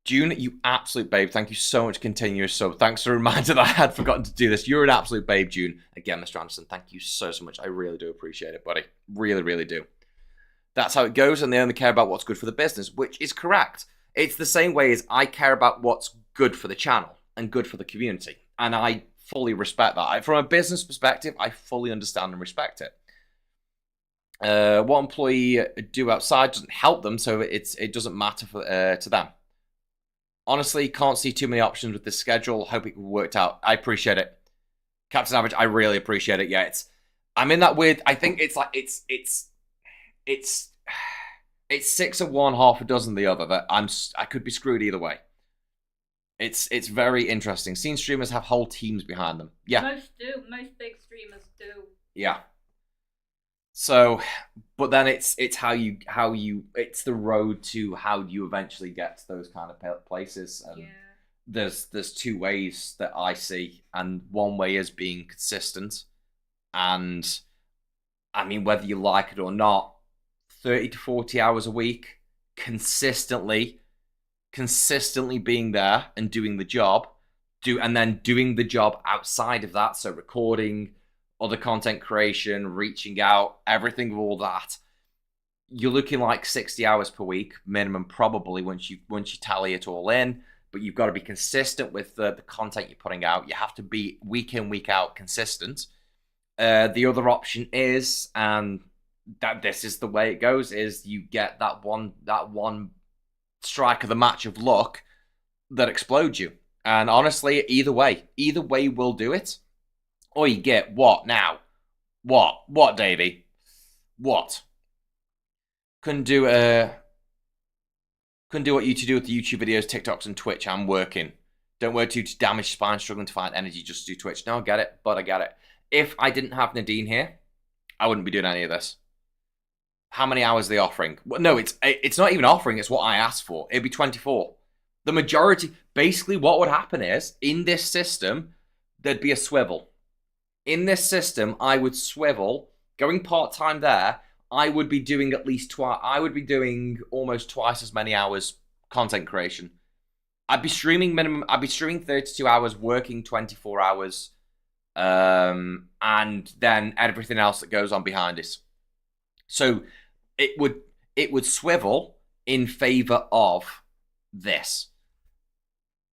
June, you absolute babe. Thank you so much, continuous sub. Thanks for the reminder that I had forgotten to do this. You're an absolute babe, June. Again, Mr. Anderson, thank you so much. I really do appreciate it, buddy. Really, really do. That's how it goes, and they only care about what's good for the business, which is correct. It's the same way as I care about what's good for the channel and good for the community, and I fully respect that. From a business perspective, I fully understand and respect it. What employee do outside doesn't help them, so it doesn't matter to them. Honestly, can't see too many options with this schedule. Hope it worked out. I appreciate it. Captain Average, I really appreciate it. Yeah, I'm in that weird, I think it's like, it's 6 of one, half a dozen the other, that I could be screwed either way. It's very interesting. Seen streamers have whole teams behind them. Yeah. Most do. Most big streamers do. Yeah. So, but then it's how you it's the road to how you eventually get to those kind of places. And yeah. There's two ways that I see, and one way is being consistent, and I mean, whether you like it or not, 30 to 40 hours a week, consistently being there and doing the job, and then doing the job outside of that, so recording, other content creation, reaching out, everything of all that, you're looking like 60 hours per week minimum, probably, once you tally it all in. But you've got to be consistent with the content you're putting out. You have to be week in, week out consistent. The other option is, and that this is the way it goes, is you get that one strike of the match of luck that explodes you. And honestly, either way will do it. Or you get what now? What, Davey? What? Couldn't do what you to do with the YouTube videos, TikToks, and Twitch. I'm working. Don't work too to damage spine, struggling to find energy just to do Twitch. No, I get it, but I get it. If I didn't have Nadine here, I wouldn't be doing any of this. How many hours are they offering? Well, no, it's not even offering. It's what I asked for. It'd be 24. The majority, basically what would happen is, in this system, there'd be a swivel. In this system, I would swivel, going part-time there, I would be doing at least I would be doing almost twice as many hours content creation. I'd be streaming 32 hours, working 24 hours, and then everything else that goes on behind it. So it would swivel in favor of this.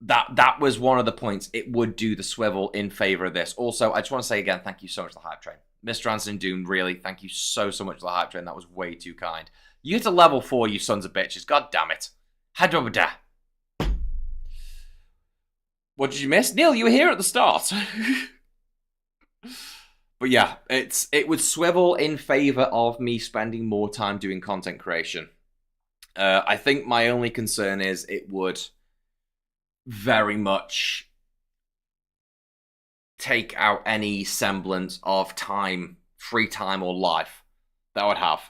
That was one of the points. It would do the swivel in favor of this. Also, I just want to say again, thank you so much to the Hype Train. Mr. Anderson Doom, really, thank you so much to the Hype Train. That was way too kind. You hit a level 4, you sons of bitches. God damn it. Hadrobada. What did you miss? Neil, you were here at the start. But yeah, it would swivel in favor of me spending more time doing content creation. I think my only concern is it would very much take out any semblance of time, free time, or life that I would have.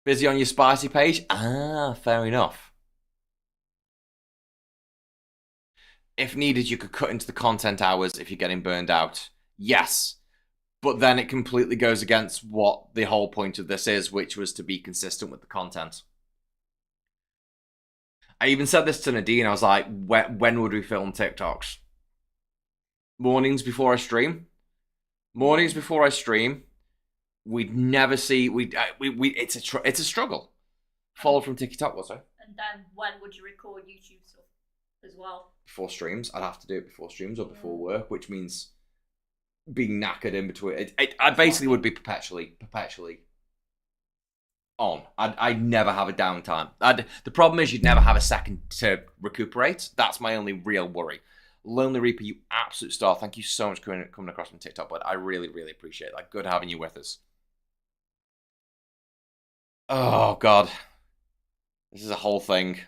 Busy on your spicy page? Ah, fair enough. If needed, you could cut into the content hours if you're getting burned out. Yes. But then it completely goes against what the whole point of this is, which was to be consistent with the content. I even said this to Nadine. I was like, when would we film TikToks? Mornings before I stream. Mornings before I stream. We'd never see. It's a struggle. Followed from TikTok, was it? And then when would you record YouTube stuff as well? Before streams. I'd have to do it before streams or before work, which means being knackered in between. I basically would be perpetually on. I'd never have a downtime. The problem is you'd never have a second to recuperate. That's my only real worry. Lonely Reaper, you absolute star. Thank you so much for coming across from TikTok, but I really, really appreciate that. Good having you with us. Oh, God. This is a whole thing.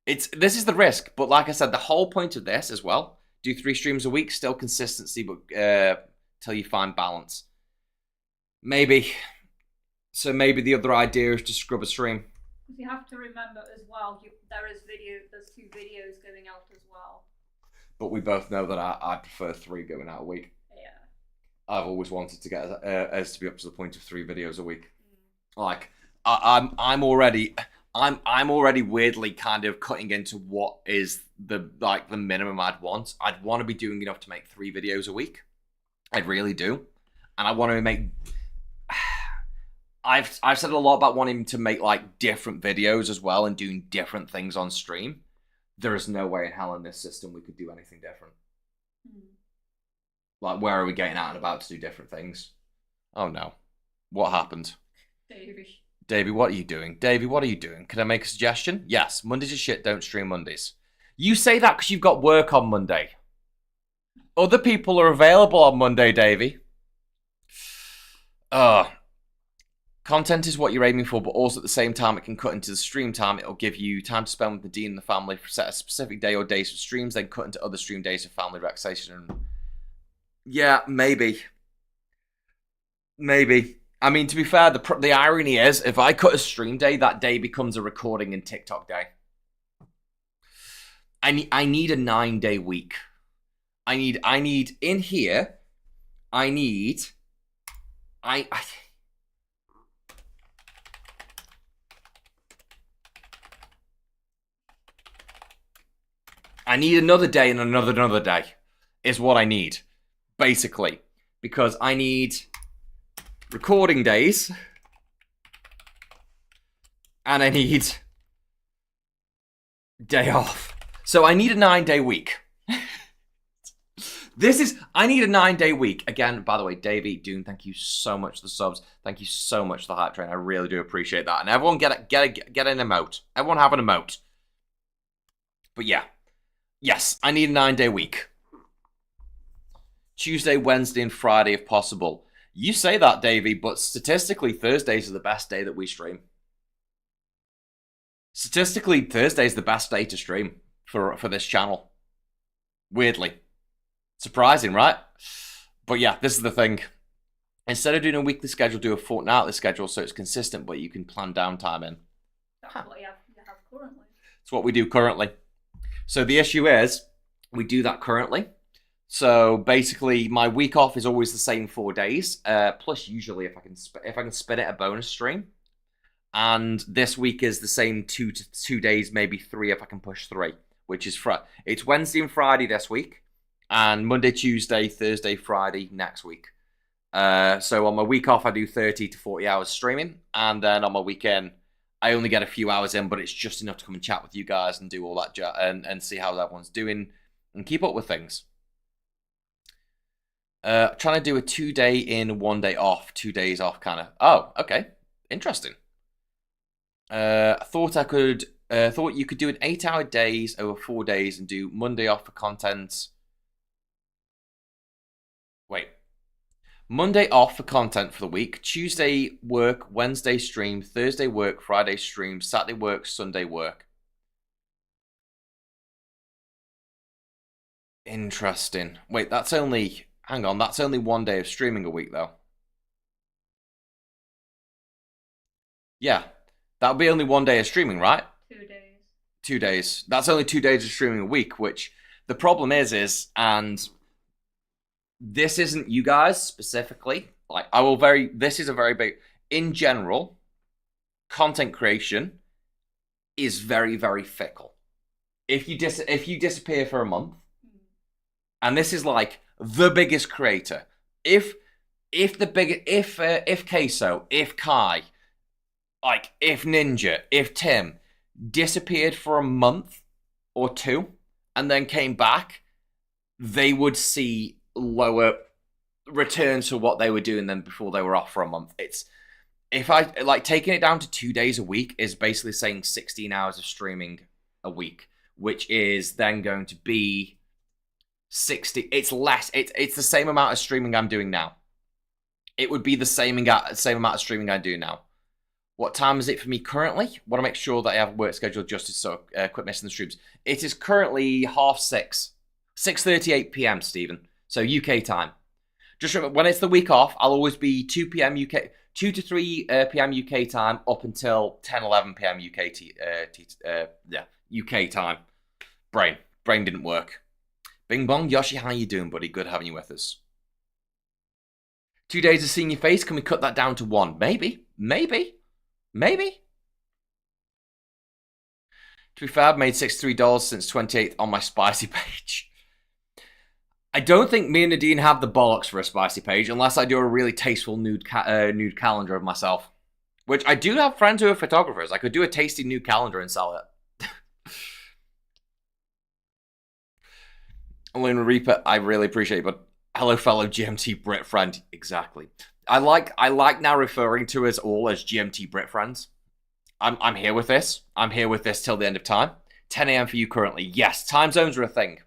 This is the risk, but like I said, the whole point of this as well, do 3 streams a week, still consistency, but till you find balance. Maybe. So maybe the other idea is to scrub a stream. Because you have to remember as well, there's 2 videos going out as well. But we both know that I prefer 3 going out a week. Yeah. I've always wanted to get us to be up to the point of 3 videos a week. Like I'm already. I'm already weirdly kind of cutting into what is the minimum I'd want. I'd want to be doing enough to make 3 videos a week. I really do. And I want to make I've said a lot about wanting to make like different videos as well and doing different things on stream. There is no way in hell in this system we could do anything different. Like, where are we getting out and about to do different things? Oh no. What happened? Davey, what are you doing? Davey, what are you doing? Can I make a suggestion? Yes, Mondays are shit, don't stream Mondays. You say that because you've got work on Monday. Other people are available on Monday, Davey. Content is what you're aiming for, but also at the same time, it can cut into the stream time. It'll give you time to spend with Nadine and the family, set a specific day or days for streams, then cut into other stream days for family relaxation. Yeah, maybe. Maybe. I mean, to be fair, the irony is, if I cut a stream day, that day becomes a recording and TikTok day. I need a 9-day week. I need in here. I need another day and another day is what I need, basically, because I need recording days and I need day off. So I need a 9-day week. I need a 9-day week. Again, by the way, Davey, Dune, thank you so much for the subs. Thank you so much for the hype train. I really do appreciate that. And everyone get an emote. Everyone have an emote. But yeah. Yes, I need a 9-day week. Tuesday, Wednesday, and Friday if possible. You say that, Davey, but statistically, Thursdays are the best day that we stream. Statistically, Thursday is the best day to stream for this channel. Weirdly. Surprising, right? But yeah, this is the thing. Instead of doing a weekly schedule, do a fortnightly schedule so it's consistent, but you can plan downtime in. That's what you have currently. It's what we do currently. So the issue is, we do that currently. So basically, my week off is always the same 4 days. Plus, usually, if I can spit it, a bonus stream. And this week is the same 2 days, maybe 3 if I can push 3, which is it's Wednesday and Friday this week, and Monday, Tuesday, Thursday, Friday next week. So on my week off, I do 30 to 40 hours streaming, and then on my weekend, I only get a few hours in, but it's just enough to come and chat with you guys and do all that and see how everyone's doing and keep up with things. Trying to do a 2-day in, 1 day off, 2 days off kind of. Oh, okay. Interesting. I thought you could do an 8-hour days over 4 days and do Monday off for content. Wait. Monday off for content for the week. Tuesday work, Wednesday stream, Thursday work, Friday stream, Saturday work, Sunday work. Interesting. Wait, that's only 1 day of streaming a week though. Yeah. That'll be only 1 day of streaming, right? 2 days. 2 days. That's only 2 days of streaming a week, which the problem is, and this isn't you guys specifically. Like, this is a very big, in general, content creation is very, very fickle. If you disappear for a month, and this is like the biggest creator, if Queso, if Kai, like, if Ninja, if Tim disappeared for a month or 2 and then came back, they would see lower returns for what they were doing than before they were off for a month. Taking it down to 2 days a week is basically saying 16 hours of streaming a week, which is then going to be 60. It's less. It's the same amount of streaming I'm doing now. It would be the same amount of streaming I do now. What time is it for me currently? Want to make sure that I have work schedule adjusted so I quit missing the streams. It is currently 6:30, 6:38 p.m. Stephen. So UK time. Just remember, when it's the week off, I'll always be 2 p.m. UK, 2 to 3 p.m. UK time up until 10, 11 p.m. UK time. Brain didn't work. Bing bong, Yoshi, how you doing, buddy? Good having you with us. 2 days of seeing your face. Can we cut that down to 1? Maybe. To be fair, I've made $63 since 28th on my spicy page. I don't think me and Nadine have the bollocks for a spicy page unless I do a really tasteful nude calendar of myself. Which I do have friends who are photographers. I could do a tasty nude calendar and sell it. Luna Reaper, I really appreciate it, but hello fellow GMT Brit friend. Exactly. I like now referring to us all as GMT Brit friends. I'm here with this. I'm here with this till the end of time. 10 a.m. for you currently. Yes, time zones are a thing.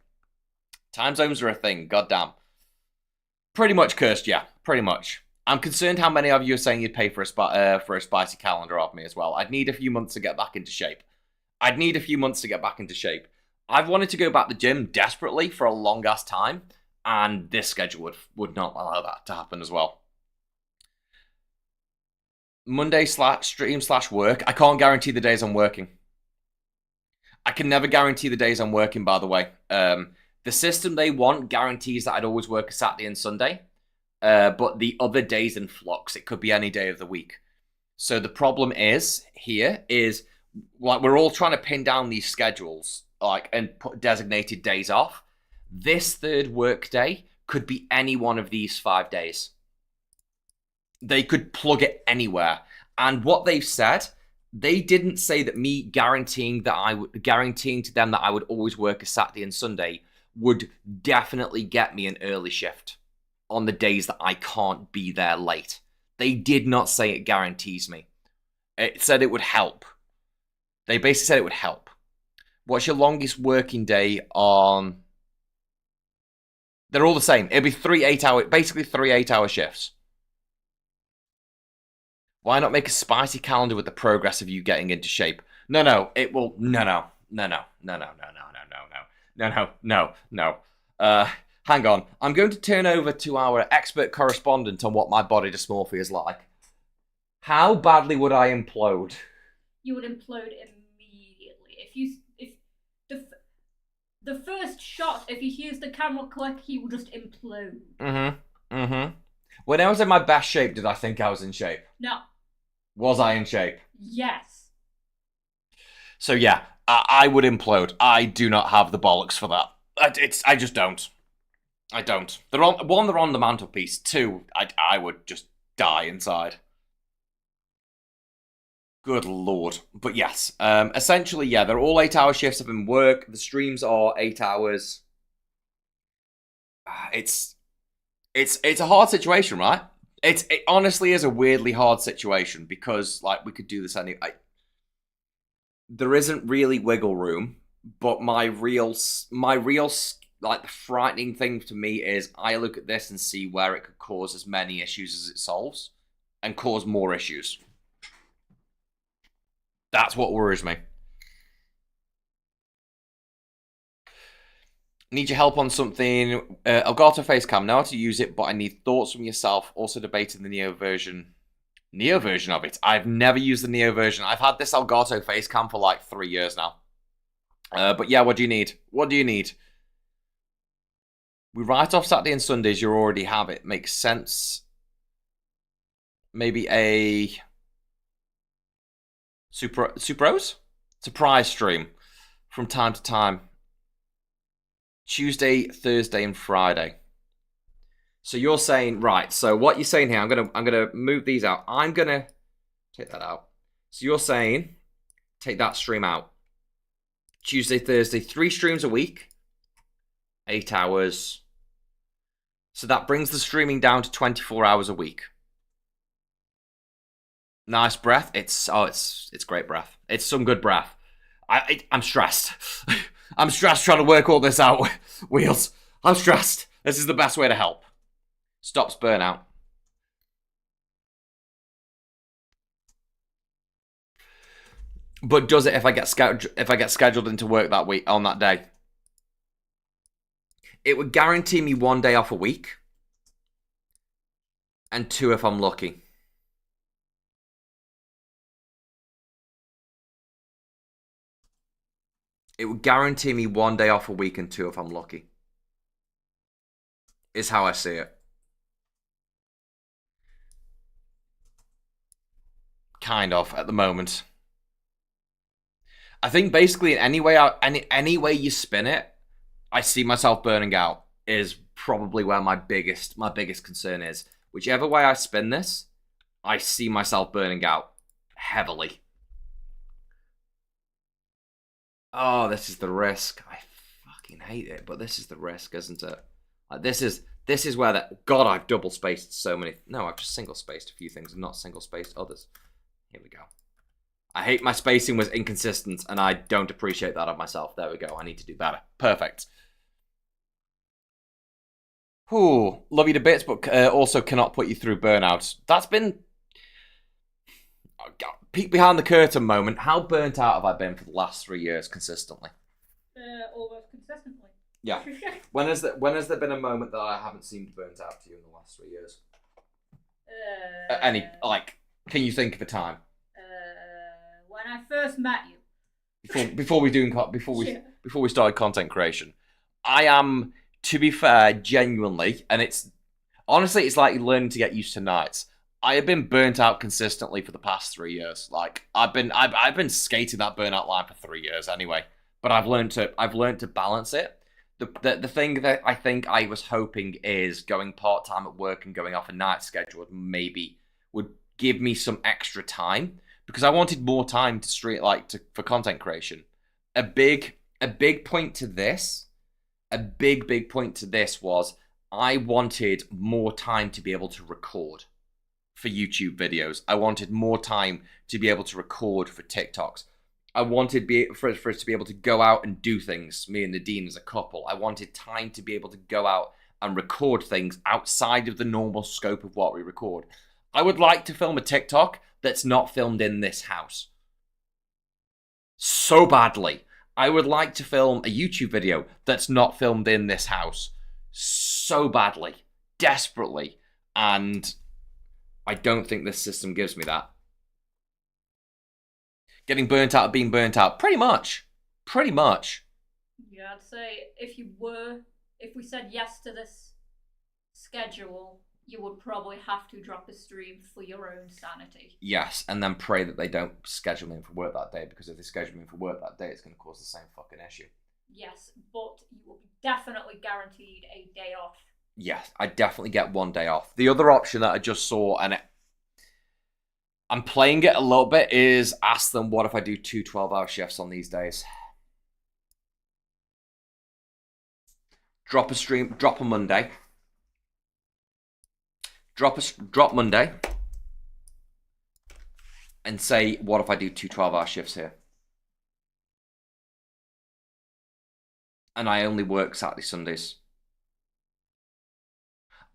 Time zones are a thing. Goddamn. Pretty much cursed, yeah. Pretty much. I'm concerned how many of you are saying you'd pay for a spicy calendar of me as well. I'd need a few months to get back into shape. I've wanted to go back to the gym desperately for a long-ass time, and this schedule would not allow that to happen as well. Monday /stream/work. I can't guarantee the days I'm working. I can never guarantee the days I'm working, by the way. The system they want guarantees that I'd always work a Saturday and Sunday. But the other days in flux. It could be any day of the week. So the problem is, like, we're all trying to pin down these schedules, like, and put designated days off. This third work day could be any one of these 5 days. They could plug it anywhere. And what they've said, they didn't say that me guaranteeing to them that I would always work a Saturday and Sunday would definitely get me an early shift on the days that I can't be there late. They did not say it guarantees me. It said it would help. They basically said it would help. What's your longest working day on? They're all the same. It'll be 3 8-hour shifts. Why not make a spicy calendar with the progress of you getting into shape? No. It will. No. Hang on. I'm going to turn over to our expert correspondent on what my body dysmorphia is like. How badly would I implode? You would implode immediately. If the first shot, if he hears the camera click, he will just implode. When I was in my best shape, did I think I was in shape? No. Was I in shape? Yes. So yeah, I would implode. I do not have the bollocks for that. I just don't. I don't. They're on the mantelpiece. 2, I would just die inside. Good lord. But yes, essentially, yeah, they're all 8-hour shifts of in work. The streams are 8 hours. It's a hard situation, right? It honestly is a weirdly hard situation because, like, we could do this anyway. There isn't really wiggle room, but my real like, the frightening thing to me is I look at this and see where it could cause as many issues as it solves and cause more issues. That's what worries me. Need your help on something. Elgato Facecam. Know how to use it, but I need thoughts from yourself. Also debating the Neo version of it. I've never used the Neo version. I've had this Elgato Facecam for like 3 years now. But yeah, what do you need? We write off Saturday and Sundays. You already have it. Makes sense. Maybe a surprise stream from time to time. Tuesday, Thursday, and Friday. So you're saying, right, so what you're saying here, I'm gonna move these out. I'm gonna take that out. So you're saying take that stream out. Tuesday, Thursday, 3 streams a week, 8 hours. So that brings the streaming down to 24 hours a week. Nice breath. It's great breath. It's some good breath. I'm stressed. I'm stressed trying to work all this out. Wheels. I'm stressed. This is the best way to help. Stops burnout. But does it if I get scheduled into work that week on that day? It would guarantee me 1 day off a week. And 2 if I'm lucky. It would guarantee me 1 day off a week and 2 if I'm lucky. Is how I see it. Kind of, at the moment. I think basically in any way you spin it, I see myself burning out is probably where my biggest concern is. Whichever way I spin this, I see myself burning out heavily. Oh, this is the risk. I fucking hate it, but this is the risk, isn't it? Like, this is where that. God, I've double spaced so many. No, I've just single spaced a few things and not single spaced others. Here we go. I hate my spacing was inconsistent, and I don't appreciate that of myself. There we go. I need to do better. Perfect. Ooh, love you to bits, but also cannot put you through burnout. That's been peek behind the curtain moment. How burnt out have I been for the last 3 years consistently? Almost consistently. Yeah. When has there been a moment that I haven't seemed burnt out to you in the last 3 years? Can you think of a time? When I first met you. Before we started content creation, I am, to be fair, genuinely, and it's like learning to get used to nights. I have been burnt out consistently for the past 3 years. Like I've been skating that burnout line for 3 years anyway. But I've learned to balance it. The thing that I think I was hoping is going part-time at work and going off a night schedule would give me some extra time, because I wanted more time to for content creation. A big point to this was I wanted more time to be able to record for YouTube videos. I wanted more time to be able to record for TikToks. I wanted for us to be able to go out and do things, me and Nadine as a couple. I wanted time to be able to go out and record things outside of the normal scope of what we record. I would like to film a TikTok that's not filmed in this house. So badly. I would like to film a YouTube video that's not filmed in this house. So badly. Desperately. And I don't think this system gives me that. Getting burnt out of being burnt out. Pretty much. Yeah, I'd say if we said yes to this schedule, you would probably have to drop a stream for your own sanity. Yes, and then pray that they don't schedule me in for work that day, because if they schedule me in for work that day, it's going to cause the same fucking issue. Yes, but you will be definitely guaranteed a day off. Yes, I definitely get 1 day off. The other option that I just saw, and I'm playing it a little bit, is ask them, what if I do 2 12-hour shifts on these days? Drop a stream, drop a Monday. Drop Monday. And say, what if I do 2 12-hour shifts here? And I only work Saturday, Sundays.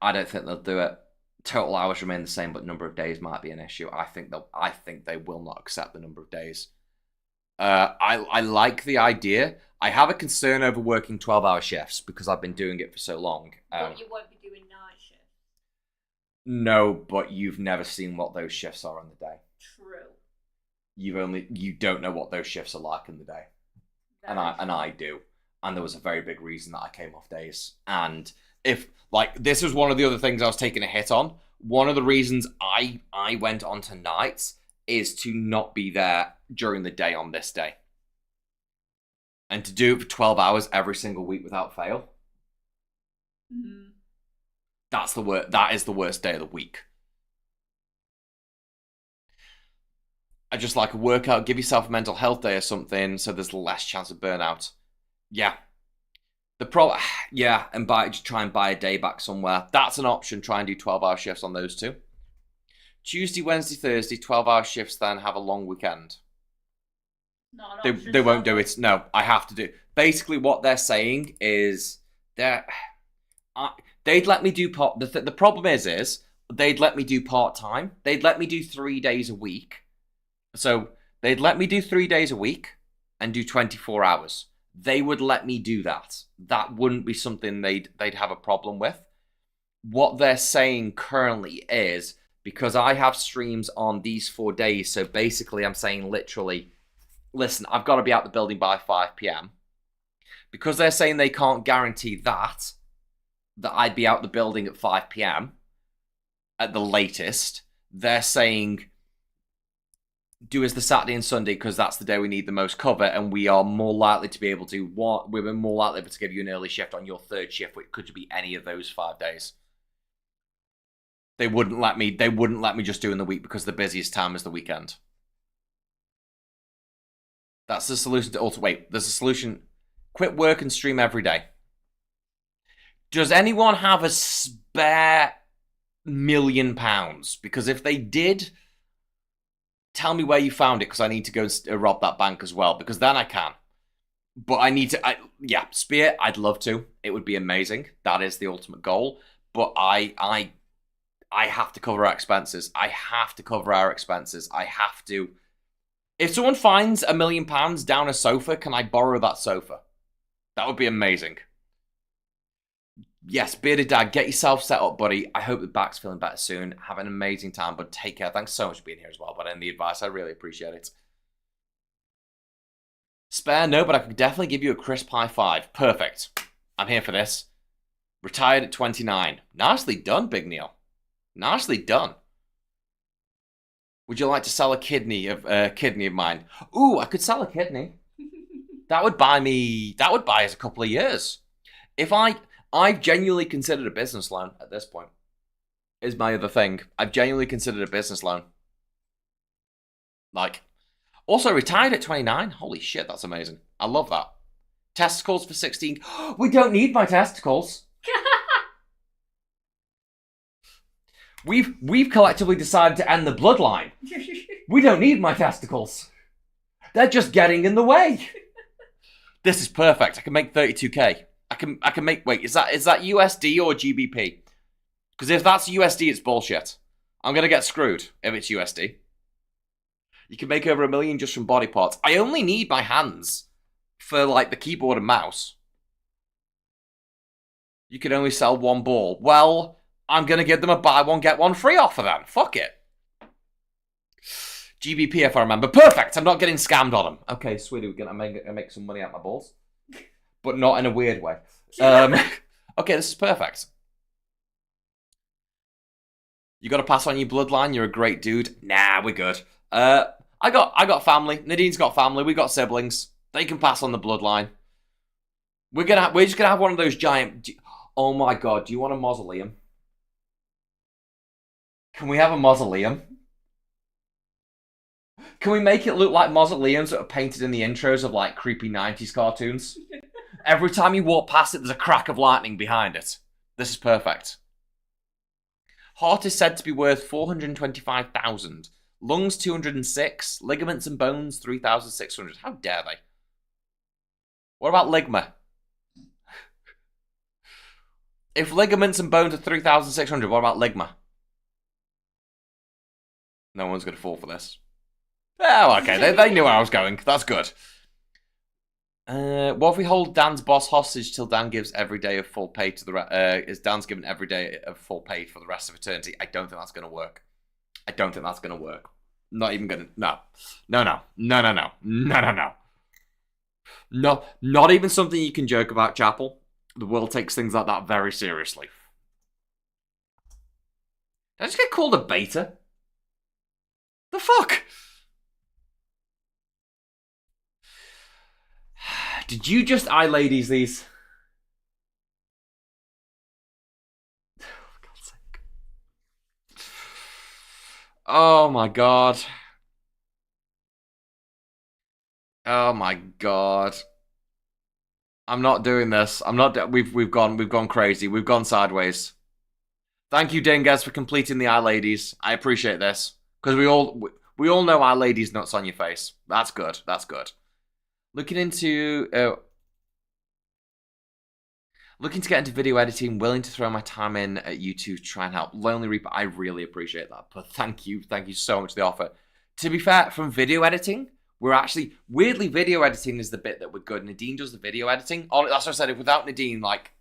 I don't think they'll do it. Total hours remain the same, but number of days might be an issue. I think they will not accept the number of days. I like the idea. I have a concern over working 12-hour shifts because I've been doing it for so long. But you won't be doing night shifts. No, but you've never seen what those shifts are in the day. True. You don't know what those shifts are like in the day. And I do. And there was a very big reason that I came off days. And this was one of the other things I was taking a hit on. One of the reasons I went on to nights is to not be there during the day on this day. And to do it for 12 hours every single week without fail. Mm-hmm. That is the worst day of the week. I just like a workout, give yourself a mental health day or something so there's less chance of burnout. Yeah. And try and buy a day back somewhere. That's an option. Try and do 12-hour shifts on those two. Tuesday, Wednesday, Thursday, 12-hour shifts, then have a long weekend. Not an They won't do it. No, I have to do. Basically, what they're saying is they'd let me do part. The problem is they'd let me do part-time. They'd let me do 3 days a week. So they'd let me do 3 days a week and do 24 hours. They would let me do that. That wouldn't be something they'd have a problem with. What they're saying currently is, because I have streams on these 4 days, so basically I'm saying literally, listen, I've got to be out the building by 5 p.m. Because they're saying they can't guarantee that I'd be out the building at 5 p.m. at the latest, they're saying do as the Saturday and Sunday because that's the day we need the most cover, and we are more likely to be able to. We're more likely to give you an early shift on your third shift, which could be any of those 5 days. They wouldn't let me. They wouldn't let me just do in the week because the busiest time is the weekend. That's the solution to also. Wait, there's a solution. Quit work and stream every day. Does anyone have a spare £1,000,000? Because if they did, tell me where you found it, because I need to go and rob that bank as well, because then I can. But I need to, yeah, Spear, I'd love to. It would be amazing. That is the ultimate goal. But I have to cover our expenses. I have to cover our expenses. I have to. If someone finds £1,000,000 down a sofa, can I borrow that sofa? That would be amazing. Yes, Bearded Dad, get yourself set up, buddy. I hope the back's feeling better soon. Have an amazing time, but take care. Thanks so much for being here as well, but and the advice, I really appreciate it. Spare? No, but I could definitely give you a crisp high five. Perfect. I'm here for this. Retired at 29. Nicely done, Big Neil. Nicely done. Would you like to sell a kidney of mine? Ooh, I could sell a kidney. That would buy us a couple of years. I've genuinely considered a business loan at this point. Is my other thing. I've genuinely considered a business loan. Like, also retired at 29. Holy shit, that's amazing. I love that. Testicles for 16. We don't need my testicles. We've collectively decided to end the bloodline. We don't need my testicles. They're just getting in the way. This is perfect. I can make 32k. I can make. Wait, is that USD or GBP? Because if that's USD, it's bullshit. I'm gonna get screwed if it's USD. You can make over $1 million just from body parts. I only need my hands for like the keyboard and mouse. You can only sell one ball. Well, I'm gonna give them a buy one get one free offer then. Fuck it. GBP if I remember. Perfect. I'm not getting scammed on them. Okay, sweetie, we're gonna make some money out of my balls, but not in a weird way. Okay, this is perfect. You got to pass on your bloodline. You're a great dude. Nah, we're good. I got family. Nadine's got family. We got siblings. They can pass on the bloodline. We're just gonna have one of those giant. Oh my god! Do you want a mausoleum? Can we have a mausoleum? Can we make it look like mausoleums that are painted in the intros of like creepy 90s cartoons? Every time you walk past it, there's a crack of lightning behind it. This is perfect. Heart is said to be worth 425,000. Lungs 206. Ligaments and bones 3,600. How dare they? What about ligma? If ligaments and bones are 3,600, what about ligma? No one's going to fall for this. Oh, okay. They knew where I was going. That's good. What if we hold Dan's boss hostage till Dan gives every day of full pay to the is Dan's given every day of full pay for the rest of eternity? I don't think that's going to work. I don't think that's going to work. Not even going to. No. No. Not even something you can joke about, Chapel. The world takes things like that very seriously. Did I just get called a beta? The fuck? Did you just eye ladies these? For God's sake. Oh my god. Oh my god. I'm not doing this. I'm not. We've gone crazy. We've gone sideways. Thank you, Dingas, for completing the eye ladies. I appreciate this because we all know eye ladies nuts on your face. That's good. That's good. Looking to get into video editing, willing to throw my time in at YouTube to try and help. Lonely Reaper, I really appreciate that. But thank you so much for the offer. To be fair, from video editing, we're actually, weirdly, video editing is the bit that we're good. Nadine does the video editing. That's what I said, if without Nadine, like,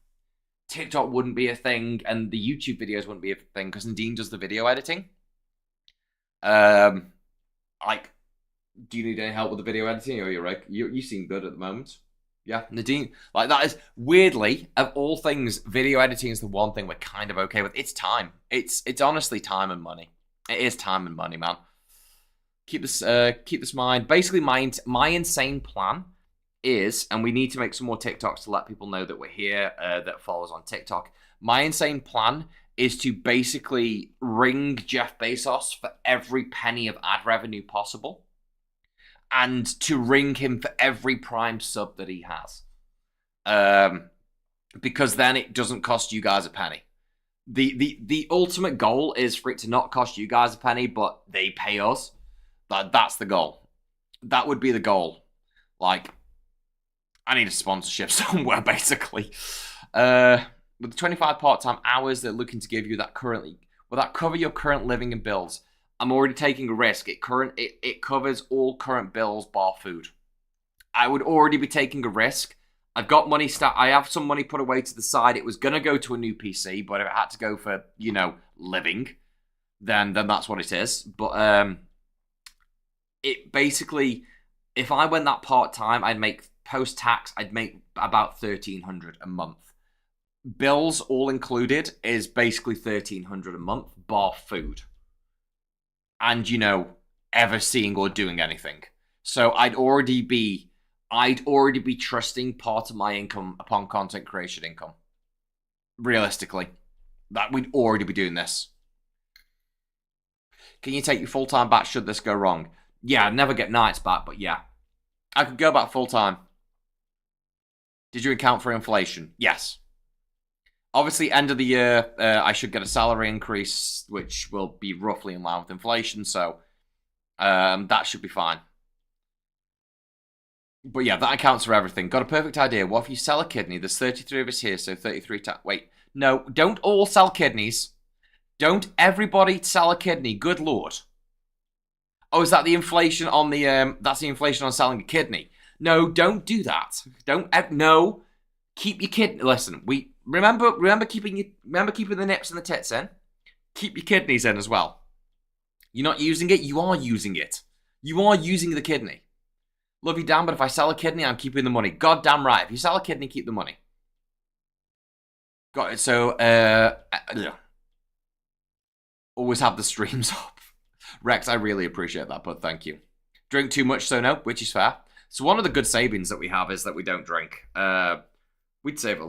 TikTok wouldn't be a thing and the YouTube videos wouldn't be a thing because Nadine does the video editing. Like, do you need any help with the video editing, or you're right? You seem good at the moment. Yeah, Nadine. Like, that is, weirdly, of all things, video editing is the one thing we're kind of okay with. It's time. It's honestly time and money. It is time and money, man. Keep this in mind. Basically, my insane plan is, and we need to make some more TikToks to let people know that we're here, that follow us on TikTok. My insane plan is to basically ring Jeff Bezos for every penny of ad revenue possible, and to ring him for every Prime sub that he has. Because then it doesn't cost you guys a penny. The ultimate goal is for it to not cost you guys a penny, but they pay us. That's the goal. That would be the goal. Like, I need a sponsorship somewhere, basically. With the 25 part-time hours they're looking to give you, will that cover your current living and bills? I'm already taking a risk. It covers all current bills bar food. I would already be taking a risk. I've got money I have some money put away to the side. It was going to go to a new PC, but if it had to go for, living, then that's what it is. But it basically, if I went that part-time, I'd make post-tax, I'd make about $1,300 a month. Bills all included is basically $1,300 a month, bar food. And, ever seeing or doing anything. So I'd already be trusting part of my income upon content creation income. Realistically. That we'd already be doing this. Can you take your full-time back should this go wrong? Yeah, I'd never get nights back, but yeah. I could go back full-time. Did you account for inflation? Yes. Obviously, end of the year, I should get a salary increase, which will be roughly in line with inflation, so that should be fine. But yeah, that accounts for everything. Got a perfect idea. What if you sell a kidney? There's 33 of us here, so 33 times... Wait, no, don't all sell kidneys. Don't everybody sell a kidney. Good lord. Oh, is that the inflation on the... that's the inflation on selling a kidney. No, don't do that. No. Keep your kidney... Listen, Remember keeping the nips and the tits in. Keep your kidneys in as well. You're not using it. You are using it. You are using the kidney. Love you, Dan, but if I sell a kidney, I'm keeping the money. God damn right. If you sell a kidney, keep the money. Got it. So, always have the streams up. Rex, I really appreciate that, but thank you. Drink too much, so no, which is fair. So one of the good savings that we have is that we don't drink. We'd save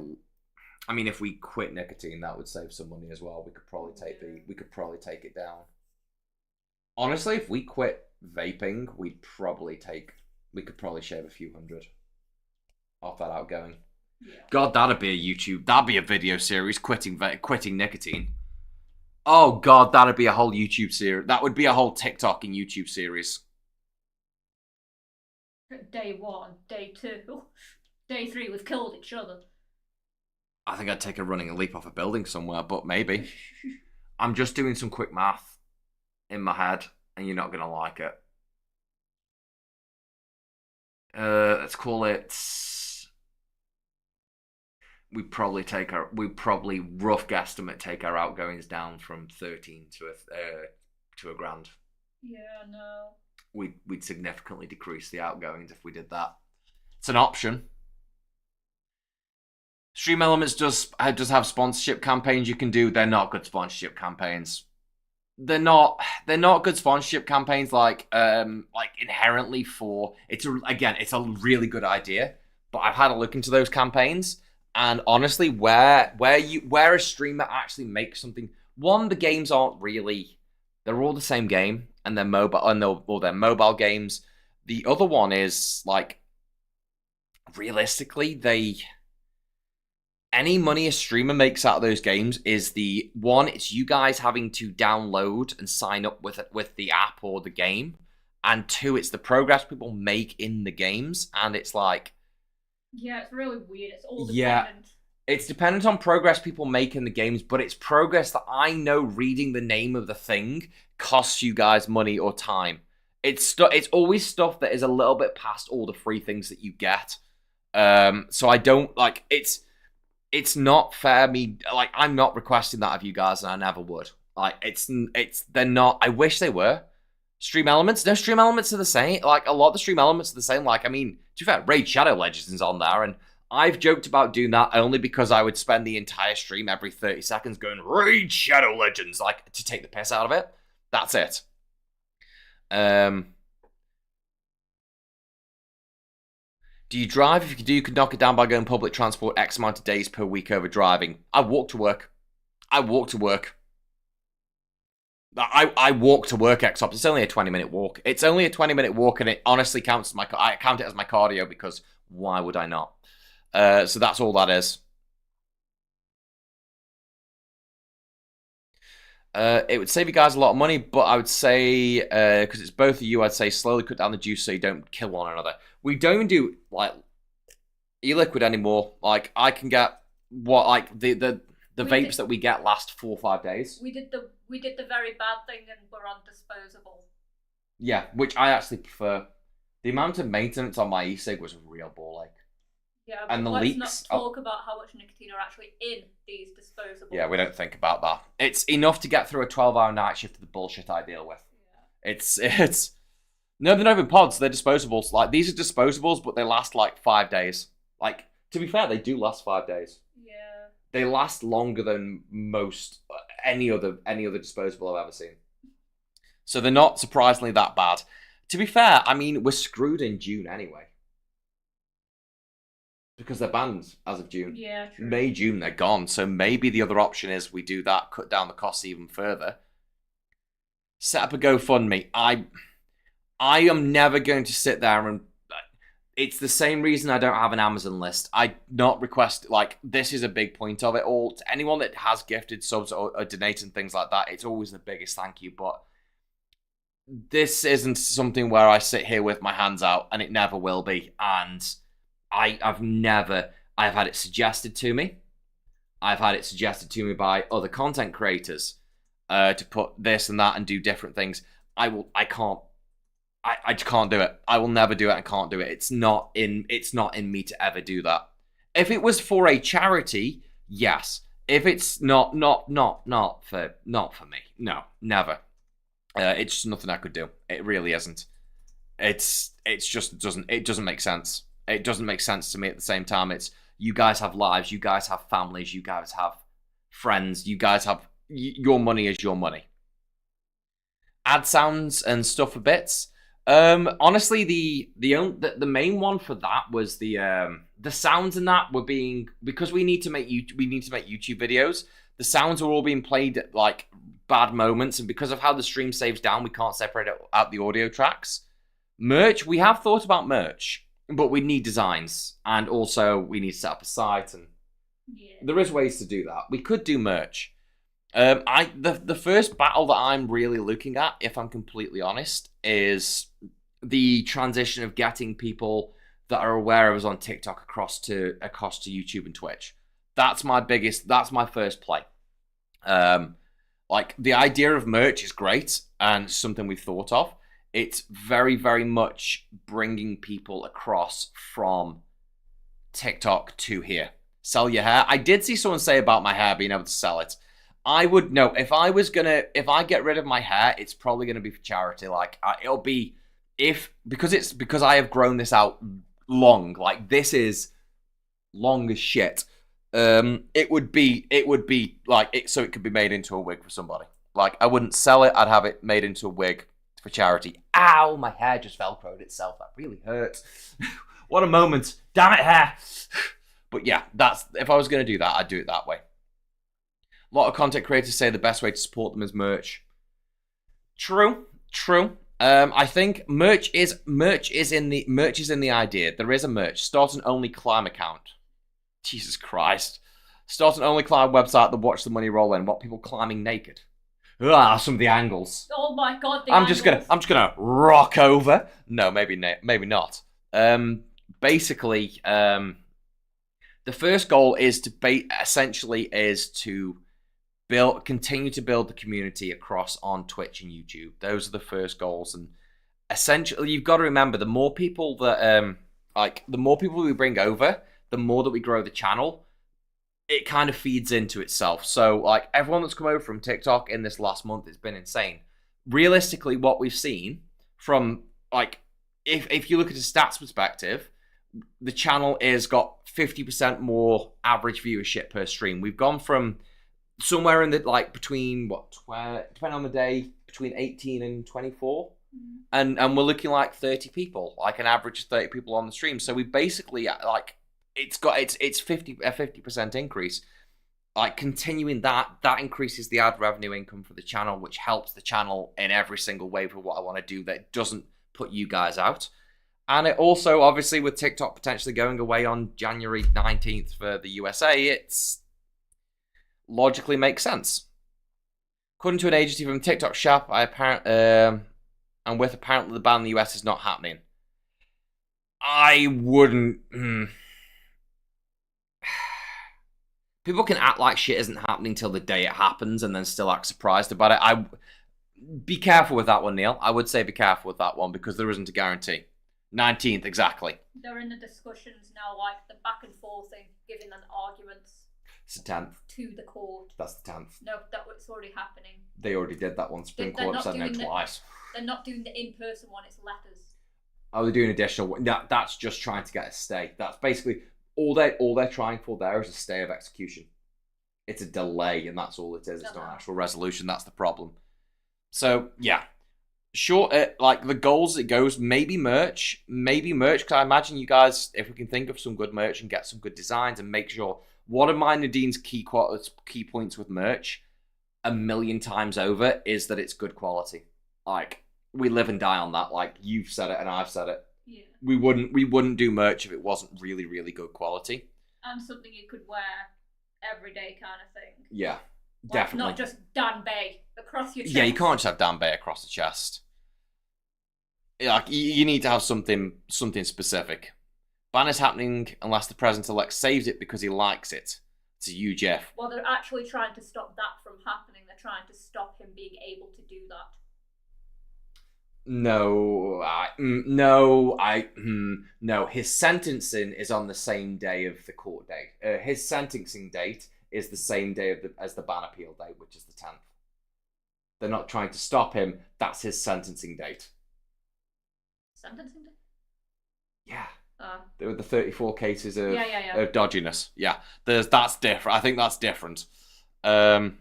if we quit nicotine, that would save some money as well. We could probably take it down. Honestly, if we quit vaping, we could probably shave a few hundred off that outgoing. Yeah. God, that'd be a video series, quitting nicotine. Oh God, that'd be a whole YouTube series. That would be a whole TikTok and YouTube series. Day 1, day 2, day 3, we've killed each other. I think I'd take a running leap off a building somewhere, but maybe. I'm just doing some quick math in my head, and you're not going to like it. Let's call it... We probably rough guesstimate, take our outgoings down from 13 to a grand. Yeah, no. We'd significantly decrease the outgoings if we did that. It's an option. Stream Elements does have sponsorship campaigns you can do. They're not good sponsorship campaigns. They're not good sponsorship campaigns like inherently for it's a really good idea, but I've had a look into those campaigns, and honestly, where a streamer actually makes something, one, the games aren't really, they're all the same game, and they're mobile, and they're mobile games. The other one is like, realistically, any money a streamer makes out of those games is the one, it's you guys having to download and sign up with the app or the game, and two, it's the progress people make in the games, and it's like, yeah, it's really weird. It's all dependent. Yeah, it's dependent on progress people make in the games, but it's progress that I know reading the name of the thing costs you guys money or time. It's always stuff that is a little bit past all the free things that you get. So I don't like it's not fair. I'm not requesting that of you guys, and I never would. They're not. I wish they were. Stream Elements, no, Stream Elements are the same. Like, a lot of the Stream Elements are the same. Like, I mean, to be fair, Raid Shadow Legends is on there, and I've joked about doing that only because I would spend the entire stream every 30 seconds going, Raid Shadow Legends, like, to take the piss out of it. That's it. Do you drive? If you do, you could knock it down by going public transport X amount of days per week over driving. I walk to work. I walk to work. I walk to work, X-Ops. It's only a 20-minute walk. It's only a 20-minute walk, and it honestly counts as I count it as my cardio because why would I not? So that's all that is. It would save you guys a lot of money, but I would say, because it's both of you, I'd say slowly cut down the juice so you don't kill one another. We don't do, like, e-liquid anymore. Like, I can get, the vapes that we get last 4 or 5 days. We did the very bad thing and we're on disposable. Yeah, which I actually prefer. The amount of maintenance on my e-cig was a real ball ache. Yeah, but and the let's leaks. not talk about how much nicotine are actually in these disposables. Yeah, we don't think about that. It's enough to get through a 12-hour night shift of the bullshit I deal with. Yeah. It's no, they're not even pods. They're disposables. Like, these are disposables, but they last like 5 days. Like, to be fair, they do last 5 days. Yeah. They last longer than most any other disposable I've ever seen. So they're not surprisingly that bad. To be fair, I mean, we're screwed in June anyway. Because they're banned as of June. Yeah, true. May, June, they're gone. So maybe the other option is we do that, cut down the costs even further. Set up a GoFundMe. I am never going to sit there and... It's the same reason I don't have an Amazon list. I not request... Like, this is a big point of it all. To anyone that has gifted subs or donated and things like that, it's always the biggest thank you. But this isn't something where I sit here with my hands out, and it never will be. And... I've had it suggested to me. I've had it suggested to me by other content creators to put this and that and do different things. I just can't do it. I will never do it. I can't do it. It's not in me to ever do that. If it was for a charity, yes. If it's not for me. No, never. It's just nothing I could do. It really isn't. It doesn't make sense. It doesn't make sense to me at the same time. It's, you guys have lives, you guys have families, you guys have friends, you guys have, your money is your money. Add sounds and stuff for bits. Honestly, the main one for that was the sounds and that were being, because we need to make YouTube videos. The sounds are all being played at like bad moments, and because of how the stream saves down, we can't separate out the audio tracks. Merch, we have thought about merch. But we need designs, and also we need to set up a site, and there is ways to do that. We could do merch. The first battle that I'm really looking at, if I'm completely honest, is the transition of getting people that are aware of us on TikTok across to YouTube and Twitch. That's my first play. Like, the idea of merch is great and something we've thought of. It's very, very much bringing people across from TikTok to here. Sell your hair. I did see someone say about my hair being able to sell it. I would know if I get rid of my hair, it's probably gonna be for charity. Like, it'll be because I have grown this out long. Like, this is long as shit. It would be like it, so it could be made into a wig for somebody. Like, I wouldn't sell it. I'd have it made into a wig for charity. Ow, my hair just velcroed itself. That really hurts. What a moment. Damn it, hair. But yeah, if I was going to do that, I'd do it that way. A lot of content creators say the best way to support them is merch. True. I think merch is in the idea. There is a merch. Start an Only Climb account. Jesus Christ. Start an Only Climb website that watch the money roll in. What people climbing naked. Some of the angles. Oh my god, I'm just gonna rock over. No, maybe not. Basically, the first goal is to continue to build the community across on Twitch and YouTube. Those are the first goals, and essentially, you've got to remember, the more people that the more people we bring over, the more that we grow the channel. It kind of feeds into itself. So, like, everyone that's come over from TikTok in this last month, it's been insane. Realistically, what we've seen from, like, if you look at a stats perspective, the channel has got 50% more average viewership per stream. We've gone from somewhere in the, like, between, depending on the day, between 18 and 24 And we're looking like 30 people, like an average of 30 people on the stream. So we basically like it's 50% increase. Like continuing that increases the ad revenue income for the channel, which helps the channel in every single way for what I want to do that doesn't put you guys out. And it also, obviously, with TikTok potentially going away on January 19th for the USA, it's logically makes sense. According to an agency from TikTok Shop, apparently the ban in the US is not happening. I wouldn't. People can act like shit isn't happening till the day it happens and then still act surprised about it. Be careful with that one, Neil. I would say be careful with that one because there isn't a guarantee. 19th, exactly. They're in the discussions now, like the back and forth thing, giving them arguments. It's the 10th. To the court. That's the 10th. No, it's already happening. They already did that one. Supreme Court said no twice. They're not doing the in-person one, it's letters. Oh, they're doing additional one. That's just trying to get a stay. That's basically all they're trying for there is a stay of execution. It's a delay, and that's all it is. It's not an actual resolution. That's the problem. So, yeah. Sure, like the goals it goes, maybe merch, because I imagine you guys, if we can think of some good merch and get some good designs and make sure, one of my Nadine's key points with merch, 1,000,000 times over, is that it's good quality. Like, we live and die on that. Like, you've said it and I've said it. Yeah. We wouldn't do merch if it wasn't really, really good quality. And something you could wear every day kind of thing. Yeah. Like, definitely. Not just Dan Bay across your chest. Yeah, you can't just have Dan Bay across the chest. Like, you need to have something specific. Ban is happening unless the president-elect saves it because he likes it. It's a huge F. Well, they're actually trying to stop that from happening. They're trying to stop him being able to do that. No. His sentencing is on the same day of the court date. His sentencing date is the same day as the ban appeal date, which is the 10th. They're not trying to stop him. That's his sentencing date. Sentencing day? Yeah. There were the 34 cases of of dodginess. Yeah. That's different. I think that's different. What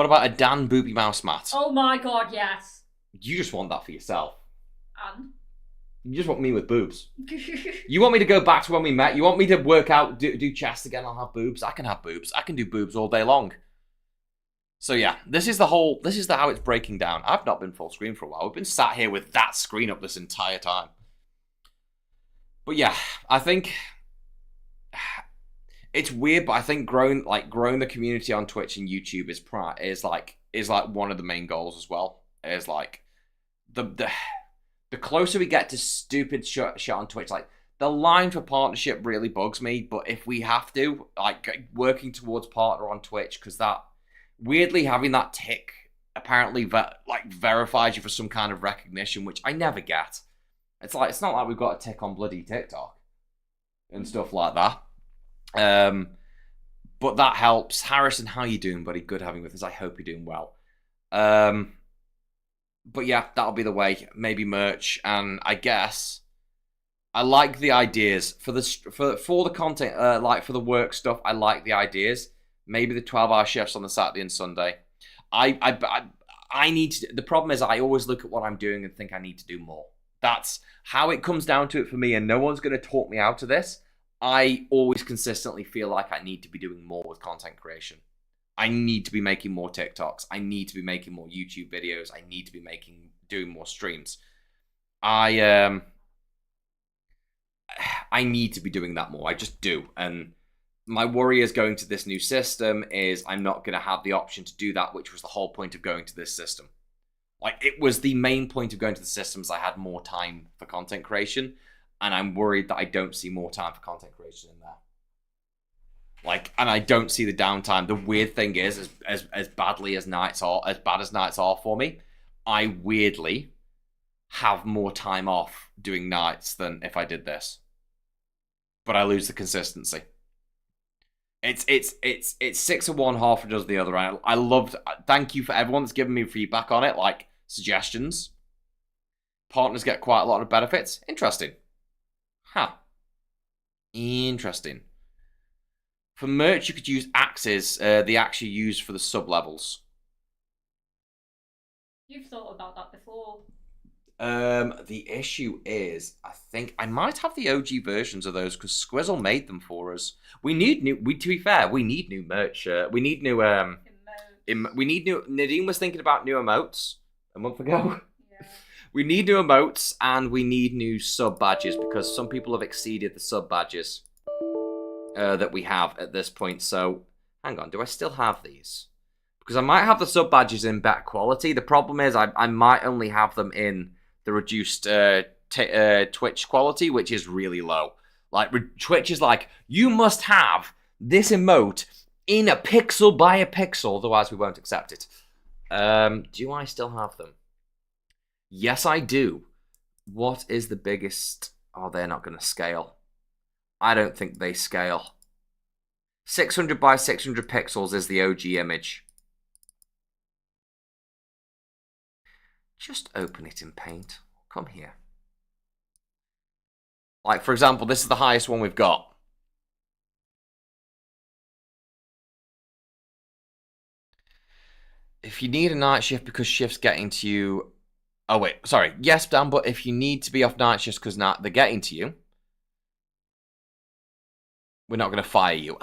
about a Dan Booby Mouse mat? Oh my god, yes. You just want that for yourself. And? You just want me with boobs. You want me to go back to when we met? You want me to work out, do chest again? I'll have boobs. I can have boobs. I can do boobs all day long. So yeah, this is how it's breaking down. I've not been full screen for a while. We've been sat here with that screen up this entire time. But yeah, I think it's weird, but I think growing the community on Twitch and YouTube is like one of the main goals as well. Is like the closer we get to stupid shit on Twitch, like the line for partnership really bugs me. But if we have to, like working towards partner on Twitch, because that weirdly having that tick apparently verifies you for some kind of recognition, which I never get. It's not like we've got a tick on bloody TikTok and stuff like that. But that helps. Harrison, how you doing, buddy? Good having you with us. I hope you're doing well. But yeah, that'll be the way. Maybe merch, and I guess I like the ideas for the content, like for the work stuff. I like the ideas. Maybe the 12-hour shifts on the Saturday and Sunday. I need to. The problem is, I always look at what I'm doing and think I need to do more. That's how it comes down to it for me, and no one's going to talk me out of this. I always consistently feel like I need to be doing more with content creation. I need to be making more TikToks. I need to be making more YouTube videos. I need to be doing more streams. I need to be doing that more. I just do. And my worry is going to this new system is I'm not going to have the option to do that, which was the whole point of going to this system. Like, it was the main point of going to the systems. I had more time for content creation. And I'm worried that I don't see more time for content creation in there. Like, and I don't see the downtime. The weird thing is, as bad as nights are for me, I weirdly have more time off doing nights than if I did this. But I lose the consistency. It's 6 of one, half a dozen of the other. And I loved. Thank you for everyone that's given me feedback on it, like suggestions. Partners get quite a lot of benefits. Interesting. Huh. Interesting. For merch, you could use axes, the axe you use for the sub-levels. You've thought about that before. The issue is, I think I might have the OG versions of those because Squizzle made them for us. We need new. To be fair, we need new merch. We need new. We need new. Nadine was thinking about new emotes a month ago. Yeah. We need new emotes and we need new sub badges because some people have exceeded the sub badges that we have at this point. So, hang on, do I still have these? Because I might have the sub badges in better quality. The problem is I might only have them in the reduced Twitch quality, which is really low. Like, Twitch is like, you must have this emote in a pixel by a pixel, otherwise we won't accept it. Do I still have them? Yes, I do. What is the biggest? Oh, they're not going to scale. I don't think they scale. 600 by 600 pixels is the OG image. Just open it in Paint. Come here. Like, for example, this is the highest one we've got. If you need a night shift because shift's getting to you... Oh, wait. Sorry. Yes, Dan, but if you need to be off night shifts because they're getting to you, we're not going to fire you.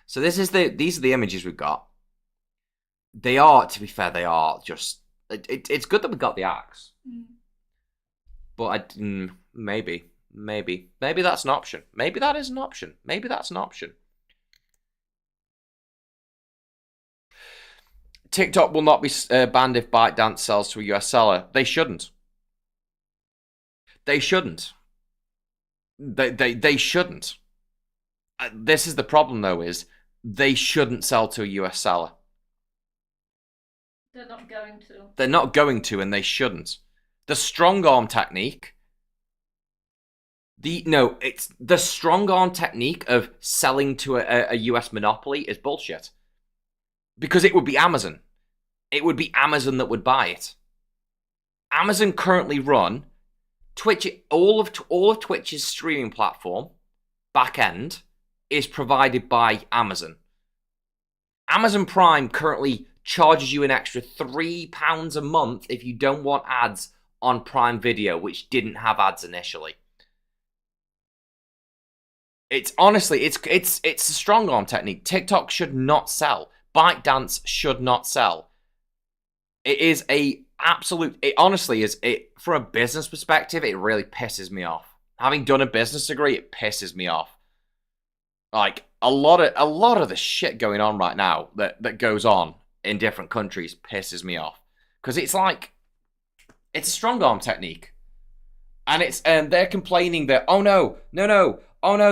So these are the images we've got. They are, to be fair, they are just... It's good that we got the axe. But maybe that's an option. Maybe that is an option. Maybe that's an option. TikTok will not be banned if ByteDance sells to a US seller. They shouldn't. They shouldn't. They shouldn't. This is the problem, though, is they shouldn't sell to a US seller. They're not going to. They're not going to, and they shouldn't. The strong arm technique... it's the strong arm technique of selling to a US monopoly is bullshit. Because it would be Amazon. It would be Amazon that would buy it. Amazon currently run Twitch. All of Twitch's streaming platform back end is provided by Amazon. Amazon Prime currently charges you an extra £3 a month if you don't want ads on Prime Video, which didn't have ads initially. It's honestly, it's a strong arm technique. TikTok should not sell. ByteDance should not sell. It is a absolute. It honestly is. From a business perspective, it really pisses me off. Having done a business degree, it pisses me off. Like a lot of the shit going on right now that goes on in different countries pisses me off because it's like it's a strong arm technique, and they're complaining that oh no,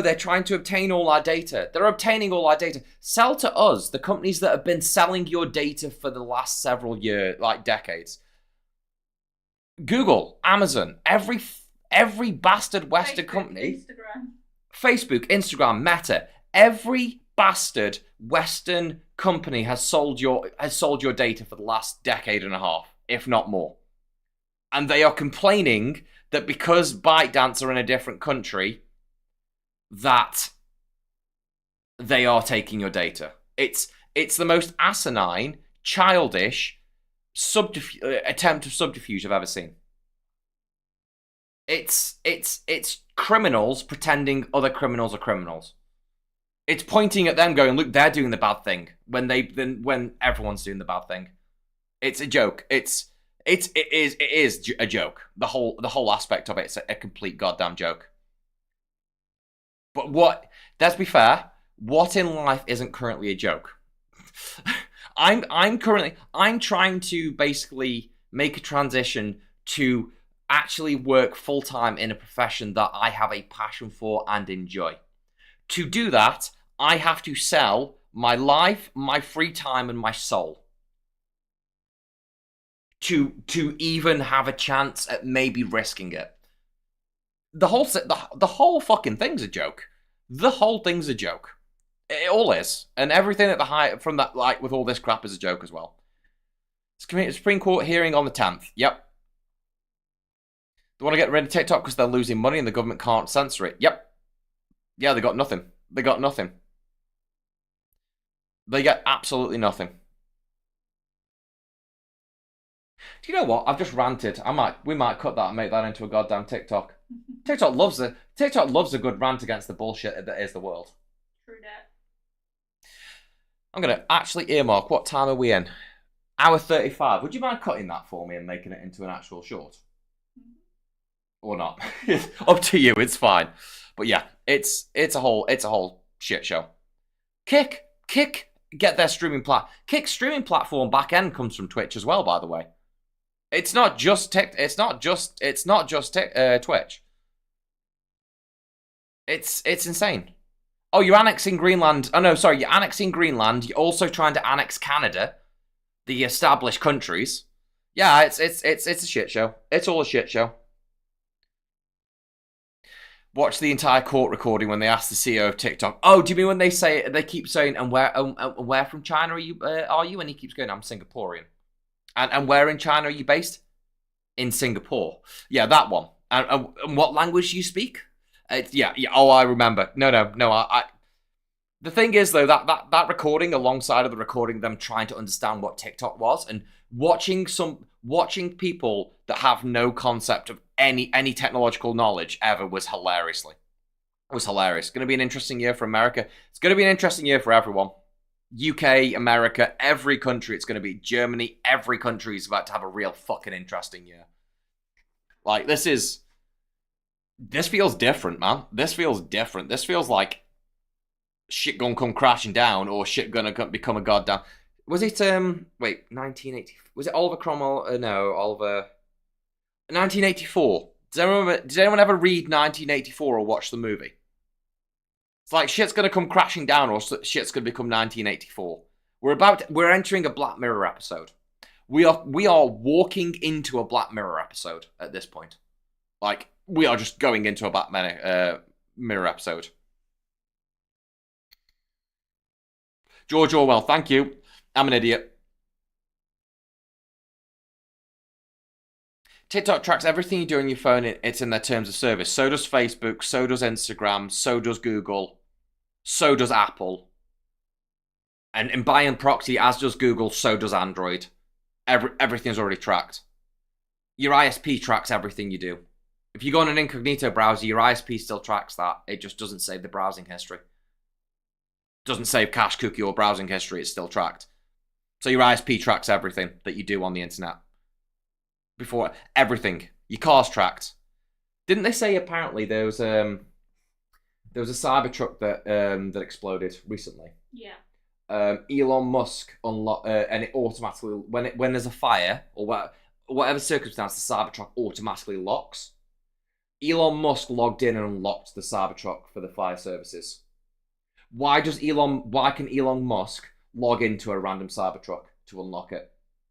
they're trying to obtain all our data. They're obtaining all our data. Sell to us, the companies that have been selling your data for the last several years, like decades. Google, Amazon, every bastard Western company. Facebook, Instagram, Meta, every bastard Western company has sold your data for the last decade and a half, if not more. And they are complaining that because ByteDance are in a different country, that they are taking your data. It's the most asinine, childish attempt of subterfuge I've ever seen. It's criminals pretending other criminals are criminals. It's pointing at them, going, "Look, they're doing the bad thing," when everyone's doing the bad thing. It's a joke. It is a joke. The whole aspect of it's a complete goddamn joke. But let's be fair, what in life isn't currently a joke? I'm trying to basically make a transition to actually work full-time in a profession that I have a passion for and enjoy. To do that, I have to sell my life, my free time, and my soul to even have a chance at maybe risking it. The whole fucking thing's a joke. The whole thing's a joke. It all is, and everything at the height from that, like with all this crap, is a joke as well. Supreme Court hearing on the 10th. Yep. They want to get rid of TikTok because they're losing money and the government can't censor it. Yep. Yeah, they got nothing. They got nothing. They get absolutely nothing. Do you know what? I've just ranted. We might cut that and make that into a goddamn TikTok. TikTok loves a good rant against the bullshit that is the world. True that. I'm gonna actually earmark what time are we in? Hour 35. Would you mind cutting that for me and making it into an actual short? Or not? Up to you. It's fine. But yeah, it's a whole shit show. Kick, get their Kick streaming platform back end comes from Twitch as well, by the way. It's not just Twitch. It's insane. Oh, you're annexing Greenland. Oh no, sorry, you're annexing Greenland. You're also trying to annex Canada, the established countries. Yeah, it's a shit show. It's all a shit show. Watch the entire court recording when they ask the CEO of TikTok. Oh, do you mean when they keep saying, and where from China are you? And he keeps going, I'm Singaporean. And where in China are you based? In Singapore. Yeah, that one. And what language do you speak? Yeah. Oh, I remember. No. The thing is, though, that recording alongside of the recording, them trying to understand what TikTok was, and watching people that have no concept of any technological knowledge ever was hilarious. It's going to be an interesting year for America. It's going to be an interesting year for everyone. UK, America, every country. It's going to be Germany. Every country is about to have a real fucking interesting year. Like, this feels different, man. This feels different. This feels like shit gonna come crashing down, or shit gonna become a goddamn... Was it, 1980... Was it Oliver Cromwell? No, Oliver... 1984. Did anyone ever read 1984 or watch the movie? It's like shit's gonna come crashing down, or shit's gonna become 1984. We're entering a Black Mirror episode. We are walking into a Black Mirror episode at this point. Like, we are just going into a Black Mirror episode. George Orwell, thank you. I'm an idiot. TikTok tracks everything you do on your phone. It's in their terms of service. So does Facebook. So does Instagram. So does Google. So does Apple. And by proxy, as does Google, so does Android. Everything's already tracked. Your ISP tracks everything you do. If you go on an incognito browser, your ISP still tracks that. It just doesn't save the browsing history. Doesn't save cache cookie or browsing history. It's still tracked. So your ISP tracks everything that you do on the internet. Before everything, your car's tracked. Didn't they say apparently there was a Cybertruck that exploded recently? Yeah. Elon Musk unlocked, and it automatically when there's a fire or whatever circumstance, the Cybertruck automatically locks. Elon Musk logged in and unlocked the Cybertruck for the fire services. Why can Elon Musk log into a random Cybertruck to unlock it?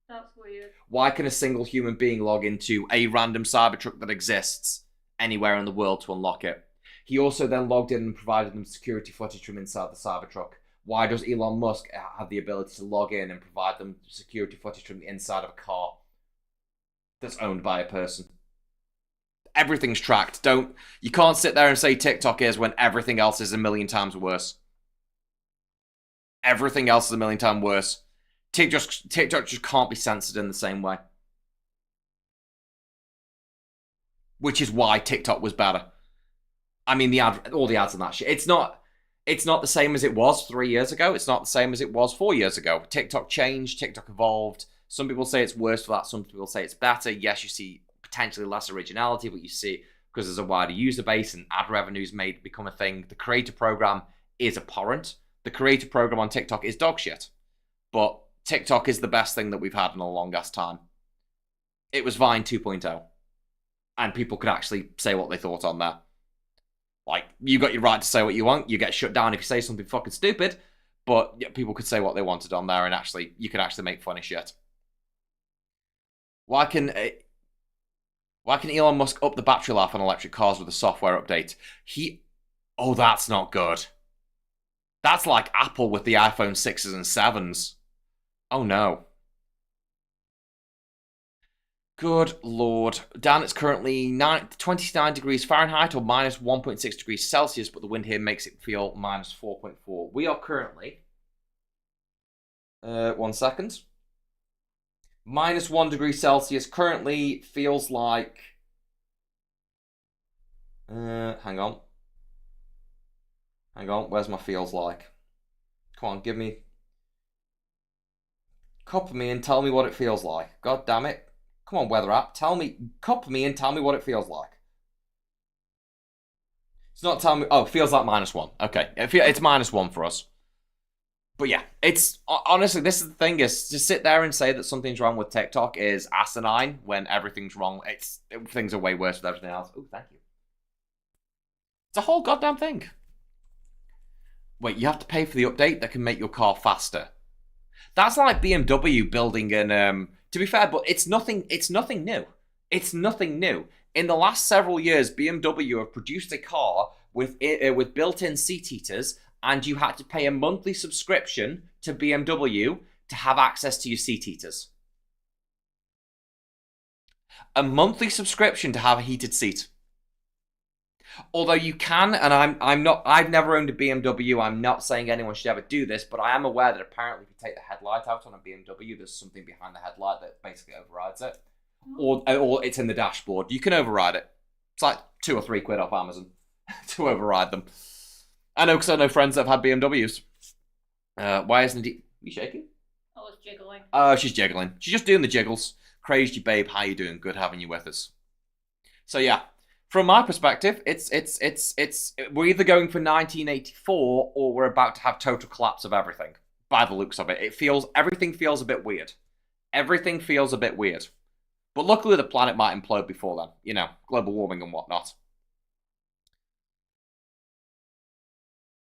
That's weird. Why can a single human being log into a random Cybertruck that exists anywhere in the world to unlock it? He also then logged in and provided them security footage from inside the Cybertruck. Why does Elon Musk have the ability to log in and provide them security footage from the inside of a car that's owned by a person? Everything's tracked. You can't sit there and say TikTok is when everything else is a million times worse. Everything else is a million times worse. TikTok just can't be censored in the same way. Which is why TikTok was better. I mean, all the ads and that shit. It's not the same as it was 3 years ago. It's not the same as it was 4 years ago. TikTok changed. TikTok evolved. Some people say it's worse for that. Some people say it's better. Yes, you see potentially less originality, but you see because there's a wider user base and ad revenues become a thing. The creator program is abhorrent. The creator program on TikTok is dog shit. But TikTok is the best thing that we've had in a long ass time. It was Vine 2.0. And people could actually say what they thought on there. Like, you got your right to say what you want. You get shut down if you say something fucking stupid. But yeah, people could say what they wanted on there, and you could actually make funny shit. Why can Elon Musk up the battery life on electric cars with a software update? Oh, that's not good. That's like Apple with the iPhone 6s and 7s. Oh no. Good lord. Dan, it's currently 29 degrees Fahrenheit or minus 1.6 degrees Celsius, but the wind here makes it feel minus 4.4. We are currently... 1 second. -1 degree Celsius currently feels like. Hang on. Where's my feels like? Come on, give me. Copper me and tell me what it feels like. God damn it. Come on, weather app. Copper me and tell me what it feels like. It's not telling me. Oh, it feels like -1. Okay. It's -1 for us. But yeah, it's honestly, this is the thing, is to sit there and say that something's wrong with TikTok is asinine when everything's wrong. Things are way worse with everything else. Oh, thank you. It's a whole goddamn thing. Wait, you have to pay for the update that can make your car faster. That's like BMW building an. To be fair, but it's nothing new. It's nothing new. In the last several years, BMW have produced a car with built-in seat heaters, and you had to pay a monthly subscription to BMW to have access to your seat heaters. A monthly subscription to have a heated seat. Although you can, and I've never owned a BMW, I'm not saying anyone should ever do this, but I am aware that apparently if you take the headlight out on a BMW, there's something behind the headlight that basically overrides it. Or it's in the dashboard. You can override it. It's like £2 or £3 off Amazon to override them. I know, because I know friends that have had BMWs. Why isn't it? Are you shaking? Oh, it's jiggling. Oh, she's jiggling. She's just doing the jiggles. Crazy babe, how you doing? Good having you with us. So yeah, from my perspective, it's we're either going for 1984 or we're about to have total collapse of everything. By the looks of it, everything feels a bit weird. Everything feels a bit weird. But luckily the planet might implode before then. You know, global warming and whatnot.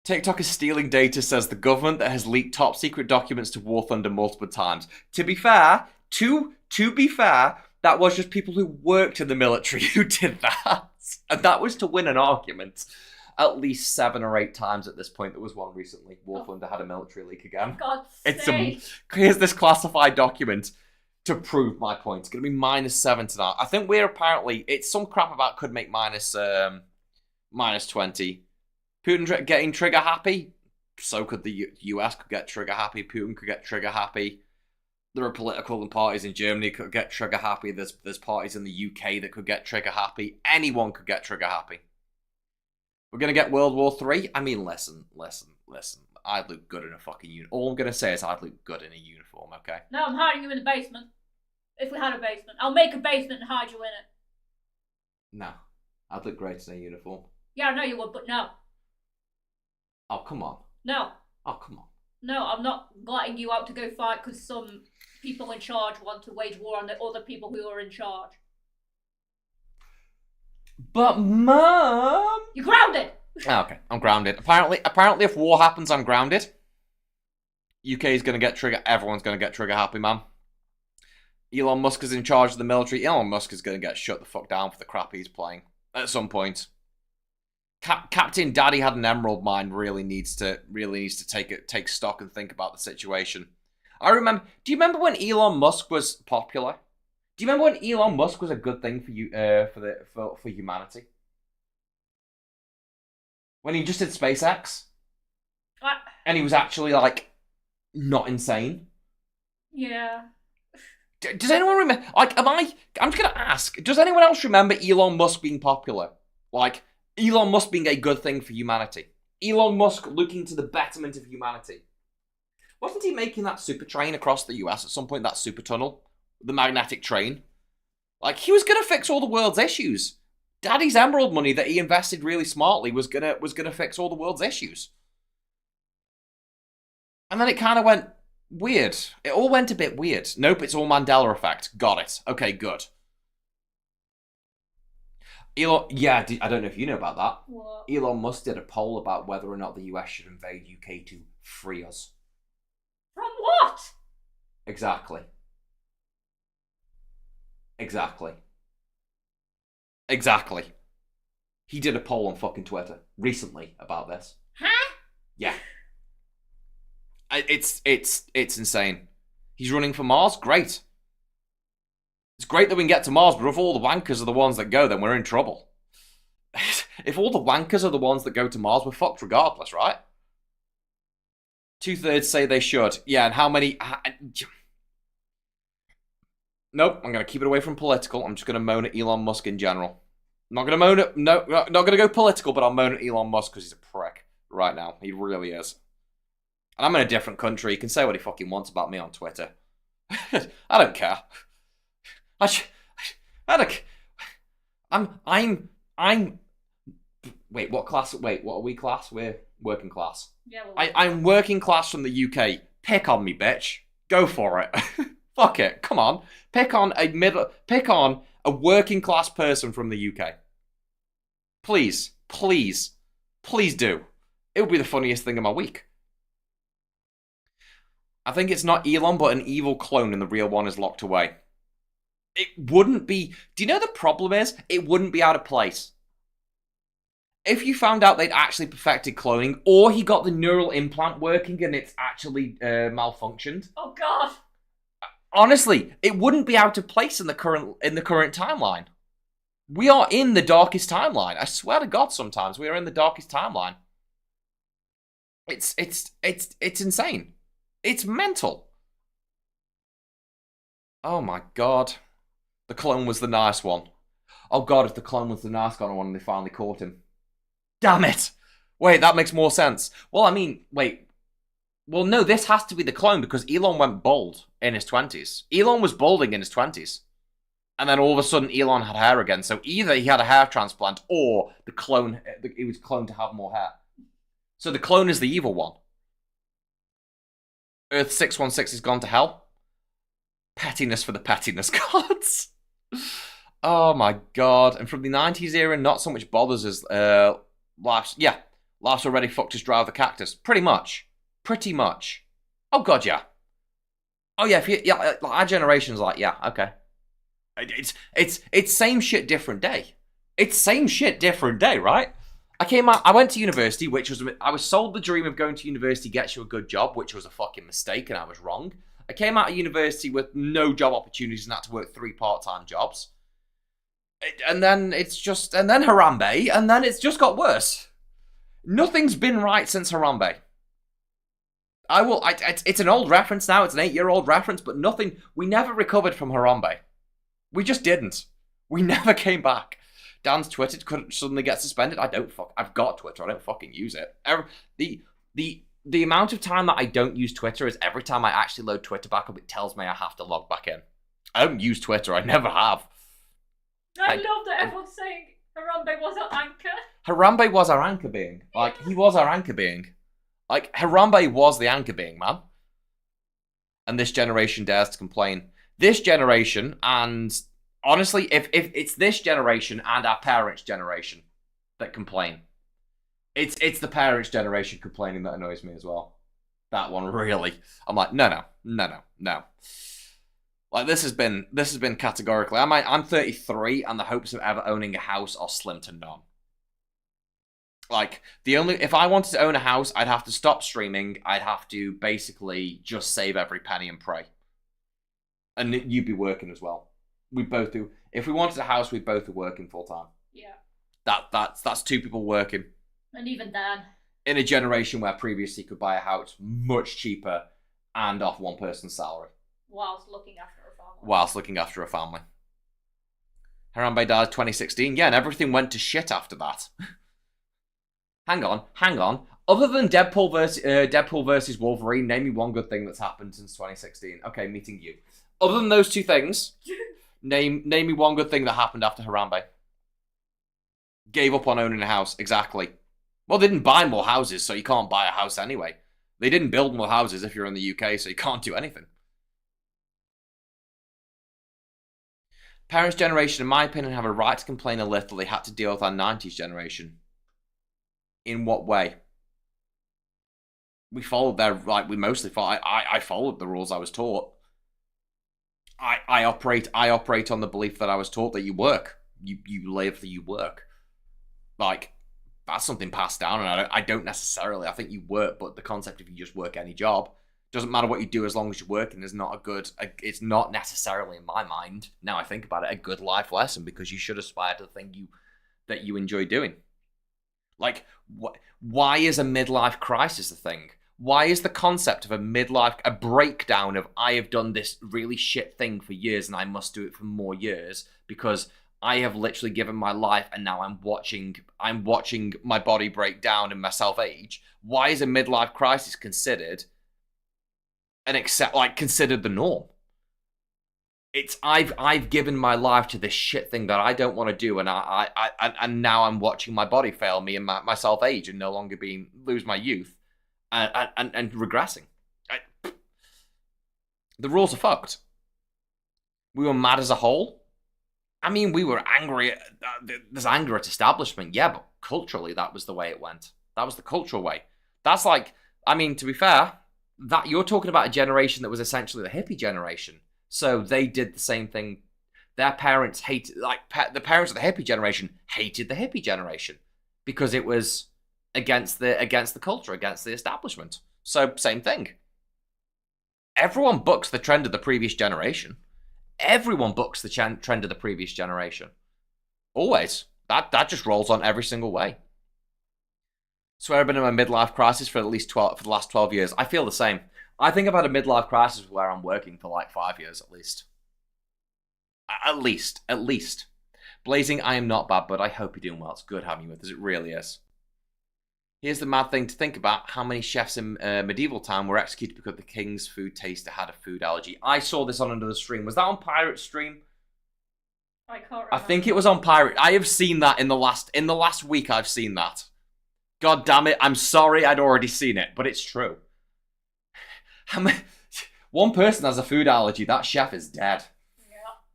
TikTok is stealing data, says the government that has leaked top secret documents to War Thunder multiple times. To be fair, that was just people who worked in the military who did that. And that was to win an argument. At least 7 or 8 times at this point. There was one recently. War Thunder had a military leak again. God's sake. Here's this classified document to prove my point. It's going to be -7 tonight. I think we're apparently... It's some crap about could make -20. Putin getting trigger happy. So could the US could get trigger happy. Putin could get trigger happy. There are political parties in Germany that could get trigger happy. There's parties in the UK that could get trigger happy. Anyone could get trigger happy. We're going to get World War III? I mean, listen. I'd look good in a fucking uniform. All I'm going to say is I'd look good in a uniform, okay? No, I'm hiding you in the basement. If we had a basement. I'll make a basement and hide you in it. No. I'd look great in a uniform. Yeah, I know you would, but no. Oh, come on. No. Oh, come on. No, I'm not letting you out to go fight because some people in charge want to wage war on the other people who are in charge. But, Mum... You're grounded! Oh, okay, I'm grounded. Apparently, if war happens, I'm grounded. UK is going to get trigger... Everyone's going to get trigger happy, man. Elon Musk is in charge of the military. Elon Musk is going to get shut the fuck down for the crap he's playing. At some point. Captain Daddy had an emerald mine really needs to take stock and think about the situation. Do you remember when Elon Musk was popular? Do you remember when Elon Musk was a good thing for humanity? When he just did SpaceX? What? And he was actually like not insane? Yeah. Does anyone remember, like, I'm just gonna ask, does anyone else remember Elon Musk being popular? Like, Elon Musk being a good thing for humanity. Elon Musk looking to the betterment of humanity. Wasn't he making that super train across the US at some point, that super tunnel? The magnetic train? Like, he was going to fix all the world's issues. Daddy's emerald money that he invested really smartly was gonna fix all the world's issues. And then it kind of went weird. It all went a bit weird. Nope, it's all Mandela effect. Got it. Okay, good. I don't know if you know about that. What? Elon Musk did a poll about whether or not the US should invade UK to free us. From what? Exactly. He did a poll on fucking Twitter recently about this. Huh? Yeah. It's insane. He's running for Mars? Great. It's great that we can get to Mars, but if all the wankers are the ones that go, then we're in trouble. If all the wankers are the ones that go to Mars, we're fucked regardless, right? 2/3 say they should. Yeah, and how many... Nope, I'm going to keep it away from political. I'm just going to moan at Elon Musk in general. I'm not going to moan at... No, not going to go political, but I'll moan at Elon Musk because he's a prick right now. He really is. And I'm in a different country. He can say what he fucking wants about me on Twitter. I don't care. I don't... I'm... Wait, what class? Wait, what are we class? We're working class. Yeah, well, I'm working class from the UK. Pick on me, bitch. Go for it. Fuck it. Come on. Pick on a working class person from the UK. Please. Please. Please do. It would be the funniest thing of my week. I think it's not Elon, but an evil clone and the real one is locked away. It wouldn't be... Do you know the problem is? It wouldn't be out of place. If you found out they'd actually perfected cloning, or he got the neural implant working and it's actually malfunctioned. Oh god. Honestly, it wouldn't be out of place in the current timeline. We are in the darkest timeline. I swear to God, sometimes we are in the darkest timeline. It's insane. It's mental. Oh my God. The clone was the nice one. Oh God, if the clone was the nice one and they finally caught him. Damn it! Wait, that makes more sense. Well, I mean, wait. Well, no, this has to be the clone because Elon went bald in his 20s. Elon was balding in his 20s. And then all of a sudden, Elon had hair again. So either he had a hair transplant or the clone, he was cloned to have more hair. So the clone is the evil one. Earth 616 has gone to hell. Pettiness for the pettiness gods. Oh my God. And from the 90s era, not so much bothers as... Life's already fucked his drive the cactus. Pretty much. Oh God, yeah. Oh yeah, our generation's like, yeah, okay. It's same shit, different day. It's same shit, different day, right? I went to university, I was sold the dream of going to university gets you a good job, which was a fucking mistake, and I was wrong. I came out of university with no job opportunities and had to work 3 part-time jobs. And then Harambe, and then it's just got worse. Nothing's been right since Harambe. It's an old reference now, it's an 8-year-old reference, but we never recovered from Harambe. We just didn't. We never came back. Dan's Twitter could suddenly get suspended. I've got Twitter, I don't fucking use it. The amount of time that I don't use Twitter is every time I actually load Twitter back up, it tells me I have to log back in. I don't use Twitter, I never have. I love that everyone's saying Harambe was our anchor. Harambe was our anchor being. He was our anchor being. Harambe was the anchor being, man. And this generation dares to complain. This generation, and honestly, if it's this generation and our parents' generation that complain, it's the parents' generation complaining that annoys me as well. That one, really. I'm like, no. This has been categorically. I'm 33, and the hopes of ever owning a house are slim to none. If I wanted to own a house, I'd have to stop streaming. I'd have to basically just save every penny and pray. And you'd be working as well. We both do. If we wanted a house, we'd both be working full time. Yeah. That's 2 people working. And even then. In a generation where previously you could buy a house much cheaper and off one person's salary. Whilst looking after a family. Harambe died 2016. Yeah, and everything went to shit after that. Hang on. Other than Deadpool versus Wolverine, name me one good thing that's happened since 2016. Okay, meeting you. Other than those 2 things, name me one good thing that happened after Harambe. Gave up on owning a house, exactly. Well, they didn't buy more houses, so you can't buy a house anyway. They didn't build more houses if you're in the UK, so you can't do anything. Parents' generation, in my opinion, have a right to complain a little. They had to deal with our 90s generation. In what way? We followed we mostly followed. I followed the rules I was taught. I operate on the belief that I was taught that you work. You live, you work. That's something passed down, and I don't necessarily. I think you work, but the concept of you just work any job doesn't matter what you do as long as you're working is not it's not necessarily, in my mind, now I think about it, a good life lesson, because you should aspire to the thing that you enjoy doing. Why is a midlife crisis a thing? Why is the concept of a breakdown of I have done this really shit thing for years and I must do it for more years because I have literally given my life and now I'm watching my body break down and myself age. Why is a midlife crisis considered considered the norm? It's I've given my life to this shit thing that I don't want to do, and and now I'm watching my body fail me and myself age and no longer lose my youth and regressing. The rules are fucked. We were mad as a whole. I mean, we were angry. There's anger at establishment, yeah, but culturally, that was the way it went. That was the cultural way. That's like, I mean, to be fair, that you're talking about a generation that was essentially the hippie generation. So they did the same thing. Their parents hated, the parents of the hippie generation hated the hippie generation because it was against the culture, against the establishment. So same thing. Everyone books the trend of the previous generation. Everyone books the trend of the previous generation. Always. That just rolls on every single way. Swear I've been in my midlife crisis for the last 12 years. I feel the same. I think I've had a midlife crisis where I'm working for like 5 years at least. At least. Blazing, I am not bad, but I hope you're doing well. It's good having you with us. It really is. Here's the mad thing to think about. How many chefs in medieval time were executed because the king's food taster had a food allergy? I saw this on another stream. Was that on Pirate Stream? I can't remember. I think it was on Pirate. I have seen that in the last week. I've seen that. God damn it. I'm sorry I'd already seen it, but it's true. One person has a food allergy. That chef is dead.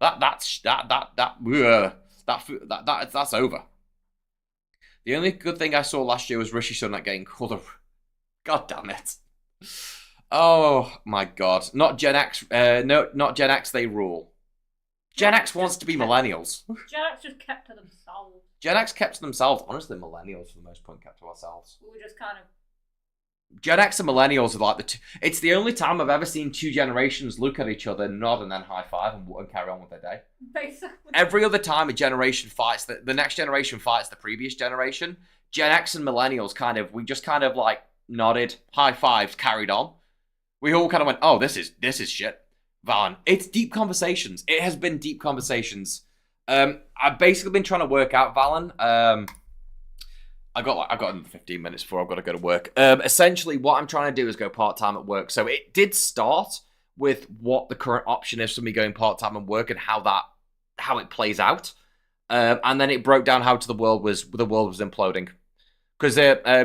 Yeah. That's over. The only good thing I saw last year was Rishi Sunak getting called a... God damn it. Oh my god. Not Gen X. No, not Gen X. They rule. Gen X wants to be millennials. Gen X just kept to themselves. Gen X kept to themselves. Honestly, millennials for the most part kept to ourselves. We were just kind of... Gen X and millennials are like the two. It's the only time I've ever seen two generations look at each other, nod, and then high five and carry on with their day. Basically. Every other time a generation fights, the next generation fights the previous generation, Gen X and millennials we just kind of like nodded, high fives, carried on. We all kind of went, oh, this is shit. Valen, it's deep conversations. It has been deep conversations. I've basically been trying to work out, Valen. I've got another 15 minutes before I've got to go to work. Essentially, what I'm trying to do is go part-time at work. So it did start with what the current option is for me going part-time at work and how it plays out. And then it broke down how the world was imploding. Because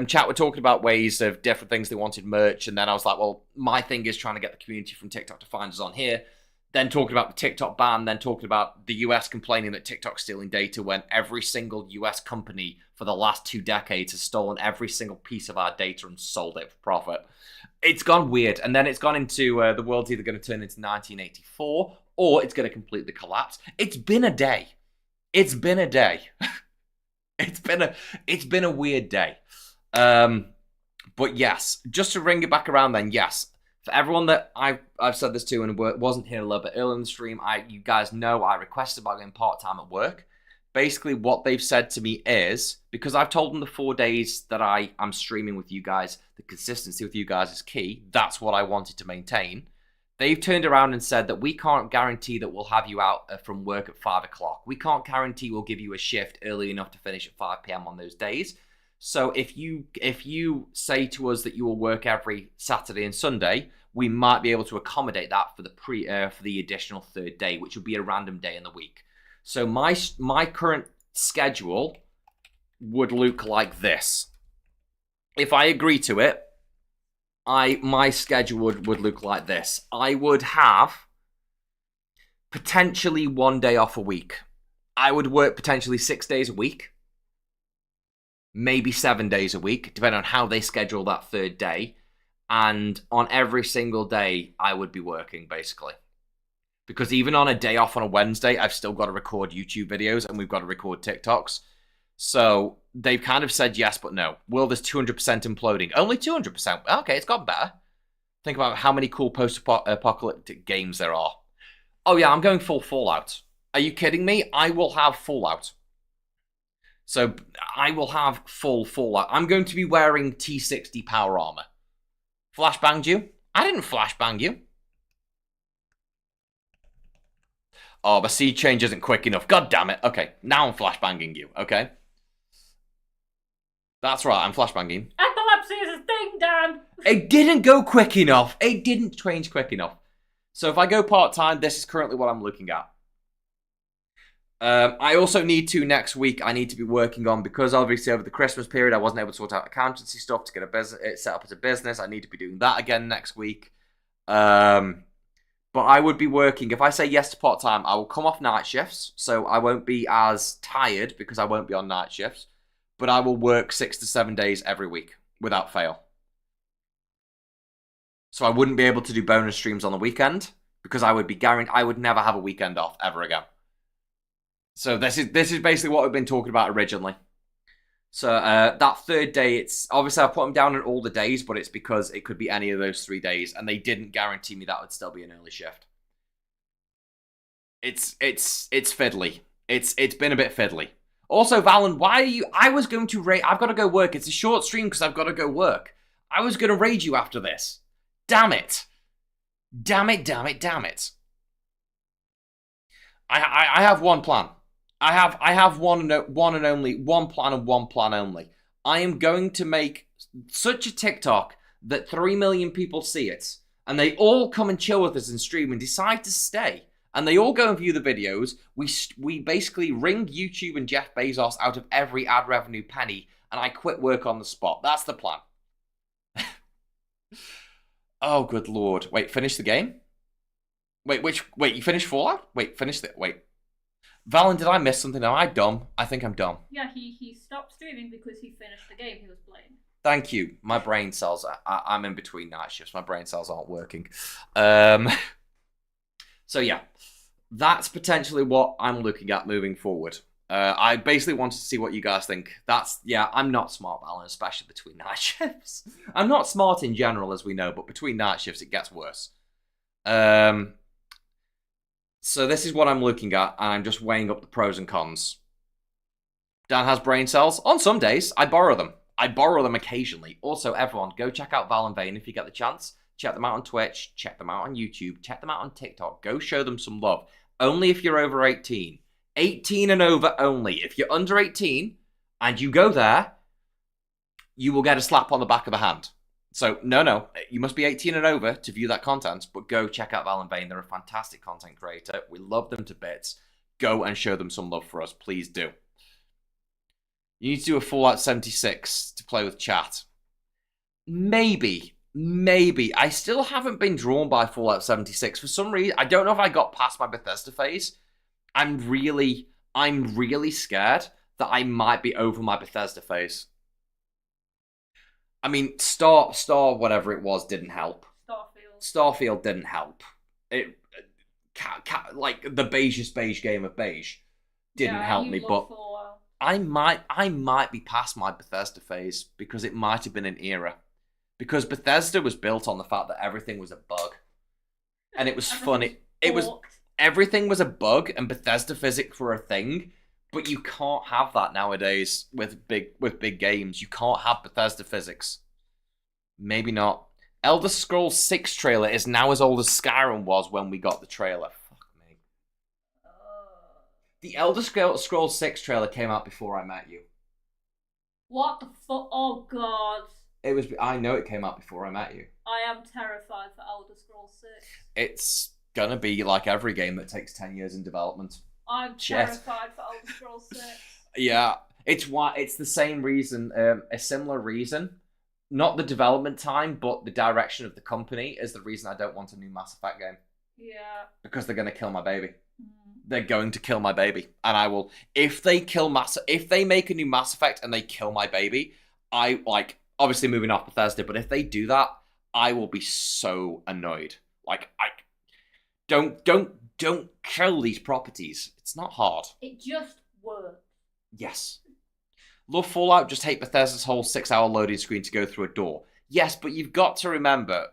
chat were talking about ways of different things they wanted merch. And then I was like, well, my thing is trying to get the community from TikTok to find us on here. Then talking about the TikTok ban, then talking about the US complaining that TikTok's stealing data when every single US company for the last 2 decades has stolen every single piece of our data and sold it for profit. It's gone weird. And then it's gone into the world's either going to turn into 1984 or it's going to completely collapse. It's been a day. It's been a day. It's been a weird day. But yes, just to ring it back around then, yes. For everyone that I've said this to and wasn't here a little bit earlier in the stream, you guys know I requested about going part-time at work. Basically, what they've said to me is, because I've told them the 4 days that I'm streaming with you guys, the consistency with you guys is key. That's what I wanted to maintain. They've turned around and said that we can't guarantee that we'll have you out from work at 5 o'clock. We can't guarantee we'll give you a shift early enough to finish at 5 p.m. on those days. So if you say to us that you will work every Saturday and Sunday, we might be able to accommodate that for the additional 3rd day, which would be a random day in the week. So my current schedule would look like this. If I agree to it, my schedule would look like this. I would have potentially 1 day off a week. I would work potentially 6 days a week. Maybe 7 days a week, depending on how they schedule that 3rd day. And on every single day, I would be working, basically. Because even on a day off on a Wednesday, I've still got to record YouTube videos and we've got to record TikToks. So they've kind of said yes, but no. World is 200% imploding. Only 200%. Okay, it's gotten better. Think about how many cool post-apocalyptic games there are. Oh yeah, I'm going full Fallout. Are you kidding me? I will have Fallout. So I will have full Fallout. I'm going to be wearing T60 power armor. Flashbanged you? I didn't flashbang you. Oh, my seed change isn't quick enough. God damn it. Okay, now I'm flashbanging you, okay? That's right, I'm flashbanging. Epilepsy is a thing, Dan! It didn't go quick enough. It didn't change quick enough. So if I go part-time, this is currently what I'm looking at. I also need to, next week, I need to be working on, because obviously over the Christmas period, I wasn't able to sort out accountancy stuff to get a business, it set up as a business. I need to be doing that again next week. But I would be working, if I say yes to part-time, I will come off night shifts, so I won't be as tired because I won't be on night shifts, but I will work 6 to 7 days every week without fail. So I wouldn't be able to do bonus streams on the weekend because I would be guaranteed I would never have a weekend off ever again. So this is basically what we've been talking about originally. So that third day, it's obviously I put them down on all the days, but it's because it could be any of those 3 days, and they didn't guarantee me that would still be an early shift. It's fiddly. It's been a bit fiddly. Also, Valen, why are you? I was going to raid. I've got to go work. It's a short stream because I've got to go work. I was going to raid you after this. Damn it! Damn it! Damn it! Damn it! I have one plan. I have one and only one plan and one plan only. I am going to make such a TikTok that 3 million people see it, and they all come and chill with us and stream and decide to stay, and they all go and view the videos. We basically ring YouTube and Jeff Bezos out of every ad revenue penny, and I quit work on the spot. That's the plan. Oh, good lord! Wait, finish the game. Wait, you finished Fallout? Wait, finish it. Wait. Valen, did I miss something? Am I dumb? I think I'm dumb. Yeah, he stopped streaming because he finished the game he was playing. Thank you. My brain cells, I'm in between night shifts. My brain cells aren't working. So yeah, that's potentially what I'm looking at moving forward. I basically wanted to see what you guys think. I'm not smart, Valen, especially between night shifts. I'm not smart in general, as we know, but between night shifts, it gets worse. So this is what I'm looking at, and I'm just weighing up the pros and cons. Dan has brain cells. On some days, I borrow them. I borrow them occasionally. Also, everyone, go check out Val and Vane if you get the chance. Check them out on Twitch. Check them out on YouTube. Check them out on TikTok. Go show them some love. Only if you're over 18. 18 and over only. If you're under 18 and you go there, you will get a slap on the back of the hand. So, no, you must be 18 and over to view that content, but go check out Val and Vane. They're a fantastic content creator. We love them to bits. Go and show them some love for us. Please do. You need to do a Fallout 76 to play with chat. Maybe. I still haven't been drawn by Fallout 76. For some reason, I don't know if I got past my Bethesda phase. I'm really scared that I might be over my Bethesda phase. I mean, Star, whatever it was, didn't help. Starfield didn't help. It, like the beige game of beige, didn't help me. But I might be past my Bethesda phase because it might have been an era. Because Bethesda was built on the fact that everything was a bug, and it was funny. Everything was a bug, and Bethesda physics were a thing. But you can't have that nowadays with big games. You can't have Bethesda physics. Maybe not. Elder Scrolls 6 trailer is now as old as Skyrim was when we got the trailer. Fuck me. The Elder Scrolls 6 trailer came out before I met you. What the fuck? Oh god. I know it came out before I met you. I am terrified for Elder Scrolls 6. It's gonna be like every game that takes 10 years in development. I'm terrified for Elder Scrolls 6. Yeah, it's the same reason, a similar reason. Not the development time, but the direction of the company is the reason I don't want a new Mass Effect game. Yeah. Because they're going to kill my baby. They're going to kill my baby. And I will, if they make a new Mass Effect and they kill my baby, obviously moving off Bethesda, but if they do that, I will be so annoyed. Don't kill these properties. It's not hard. It just works. Yes. Love Fallout, just hate Bethesda's whole 6-hour loading screen to go through a door. Yes, but you've got to remember,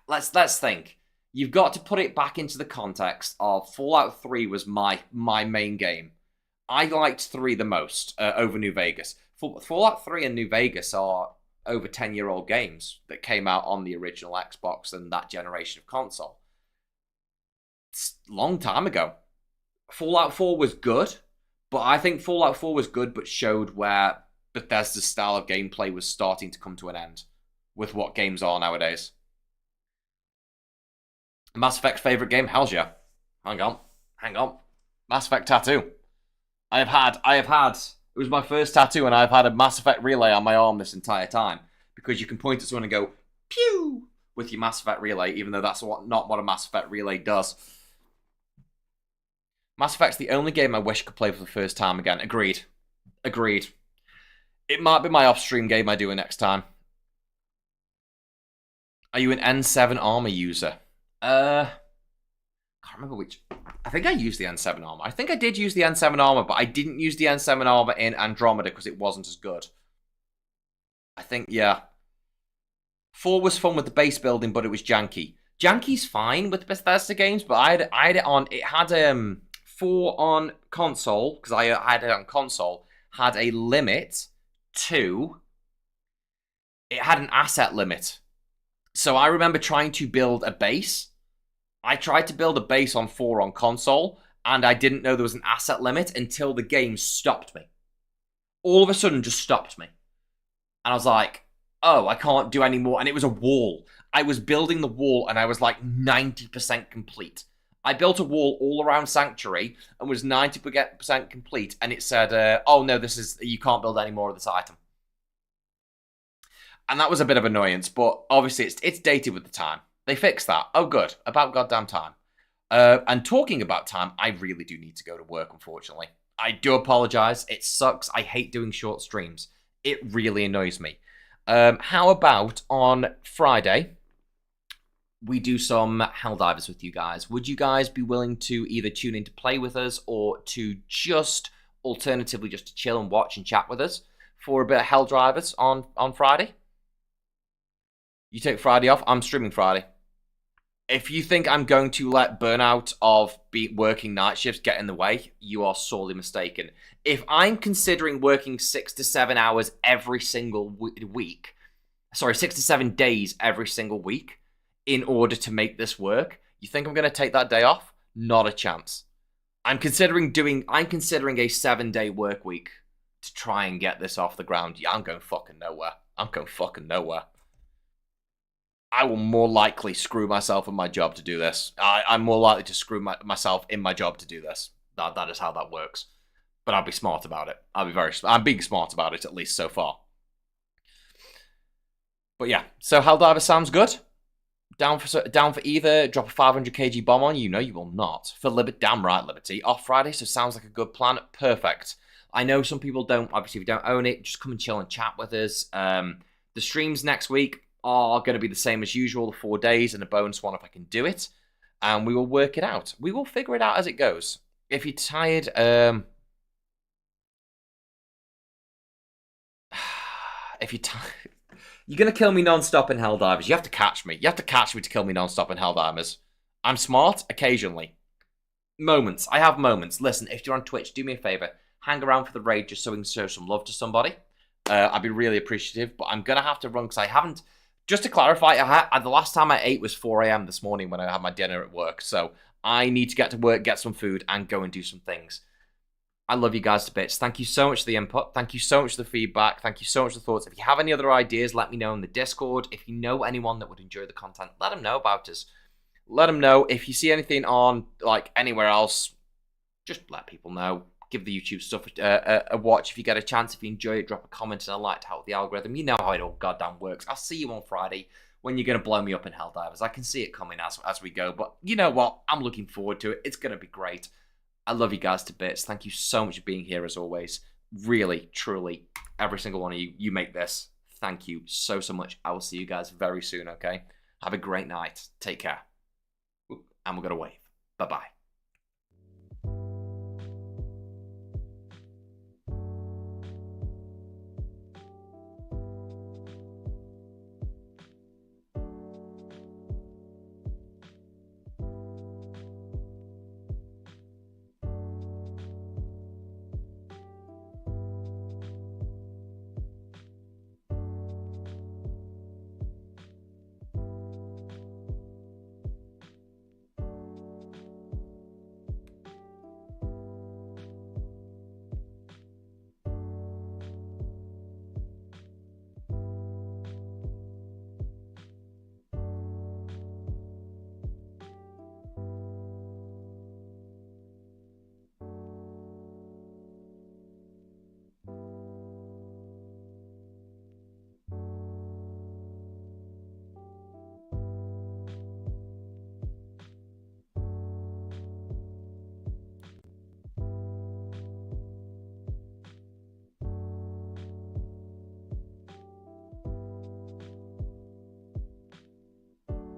let's think. You've got to put it back into the context of Fallout 3 was my main game. I liked 3 the most over New Vegas. Fallout 3 and New Vegas are over 10-year-old games that came out on the original Xbox and that generation of console. It's a long time ago. Fallout 4 was good, but I think Fallout 4 was good but showed where Bethesda's style of gameplay was starting to come to an end with what games are nowadays. Mass Effect's favourite game? Hell's yeah. Hang on. Mass Effect tattoo. I have had, it was my first tattoo and I've had a Mass Effect relay on my arm this entire time. Because you can point at someone and go, pew, with your Mass Effect relay, even though that's not what a Mass Effect relay does. Mass Effect's the only game I wish I could play for the first time again. Agreed. It might be my off-stream game I do it next time. Are you an N7 armor user? Can't remember which. I think I used the N7 armor. I think I did use the N7 armor, but I didn't use the N7 armor in Andromeda because it wasn't as good. I think, yeah. 4 was fun with the base building, but it was janky. Janky's fine with Bethesda games, but I had it on. It had 4 on console because I had it on console. Had a limit to. It had an asset limit. So I remember trying to build a base. I tried to build a base on 4 on console, and I didn't know there was an asset limit until the game stopped me. All of a sudden, just stopped me. And I was like, oh, I can't do any more. And it was a wall. I was building the wall, and I was like 90% complete. I built a wall all around Sanctuary, and was 90% complete, and it said, oh no, you can't build any more of this item. And that was a bit of annoyance, but obviously it's dated with the time. They fixed that. Oh, good. About goddamn time. And talking about time, I really do need to go to work, unfortunately. I do apologize. It sucks. I hate doing short streams. It really annoys me. How about on Friday, we do some Helldivers with you guys? Would you guys be willing to either tune in to play with us or to just, alternatively, just to chill and watch and chat with us for a bit of Helldivers on Friday? You take Friday off. I'm streaming Friday. If you think I'm going to let burnout of working night shifts get in the way, you are sorely mistaken. If I'm considering working 6 to 7 hours every single week, 6 to 7 days every single week in order to make this work, you think I'm going to take that day off? Not a chance. I'm considering a 7-day work week to try and get this off the ground. Yeah, I'm going fucking nowhere. I will more likely screw myself in my job to do this. I'm more likely to screw myself in my job to do this. That is how that works. But I'll be smart about it. I'm being smart about it, at least so far. But yeah, so Helldiver sounds good. Down for either. Drop a 500 kg bomb on you. No, you will not. For damn right, Liberty. Off Friday, so sounds like a good plan. Perfect. I know some people don't. Obviously, if you don't own it, just come and chill and chat with us. The streams next week are going to be the same as usual, the 4 days and a bonus one if I can do it. And we will work it out. We will figure it out as it goes. If you're tired, you're going to kill me non-stop in Helldivers. You have to catch me. You have to catch me to kill me non-stop in Helldivers. I'm smart, occasionally. Moments. I have moments. Listen, if you're on Twitch, do me a favor. Hang around for the raid just so we can show some love to somebody. I'd be really appreciative, but I'm going to have to run because I haven't... Just to clarify, the last time I ate was 4 a.m. this morning when I had my dinner at work. So I need to get to work, get some food, and go and do some things. I love you guys to bits. Thank you so much for the input. Thank you so much for the feedback. Thank you so much for the thoughts. If you have any other ideas, let me know in the Discord. If you know anyone that would enjoy the content, let them know about us. Let them know. If you see anything on anywhere else, just let people know. Give the YouTube stuff a watch if you get a chance. If you enjoy it, drop a comment and a like to help the algorithm. You know how it all goddamn works. I'll see you on Friday when you're going to blow me up in Helldivers. I can see it coming as we go. But you know what? I'm looking forward to it. It's going to be great. I love you guys to bits. Thank you so much for being here as always. Really, truly, every single one of you. You make this. Thank you so much. I will see you guys very soon, okay? Have a great night. Take care. And we're going to wave. Bye-bye.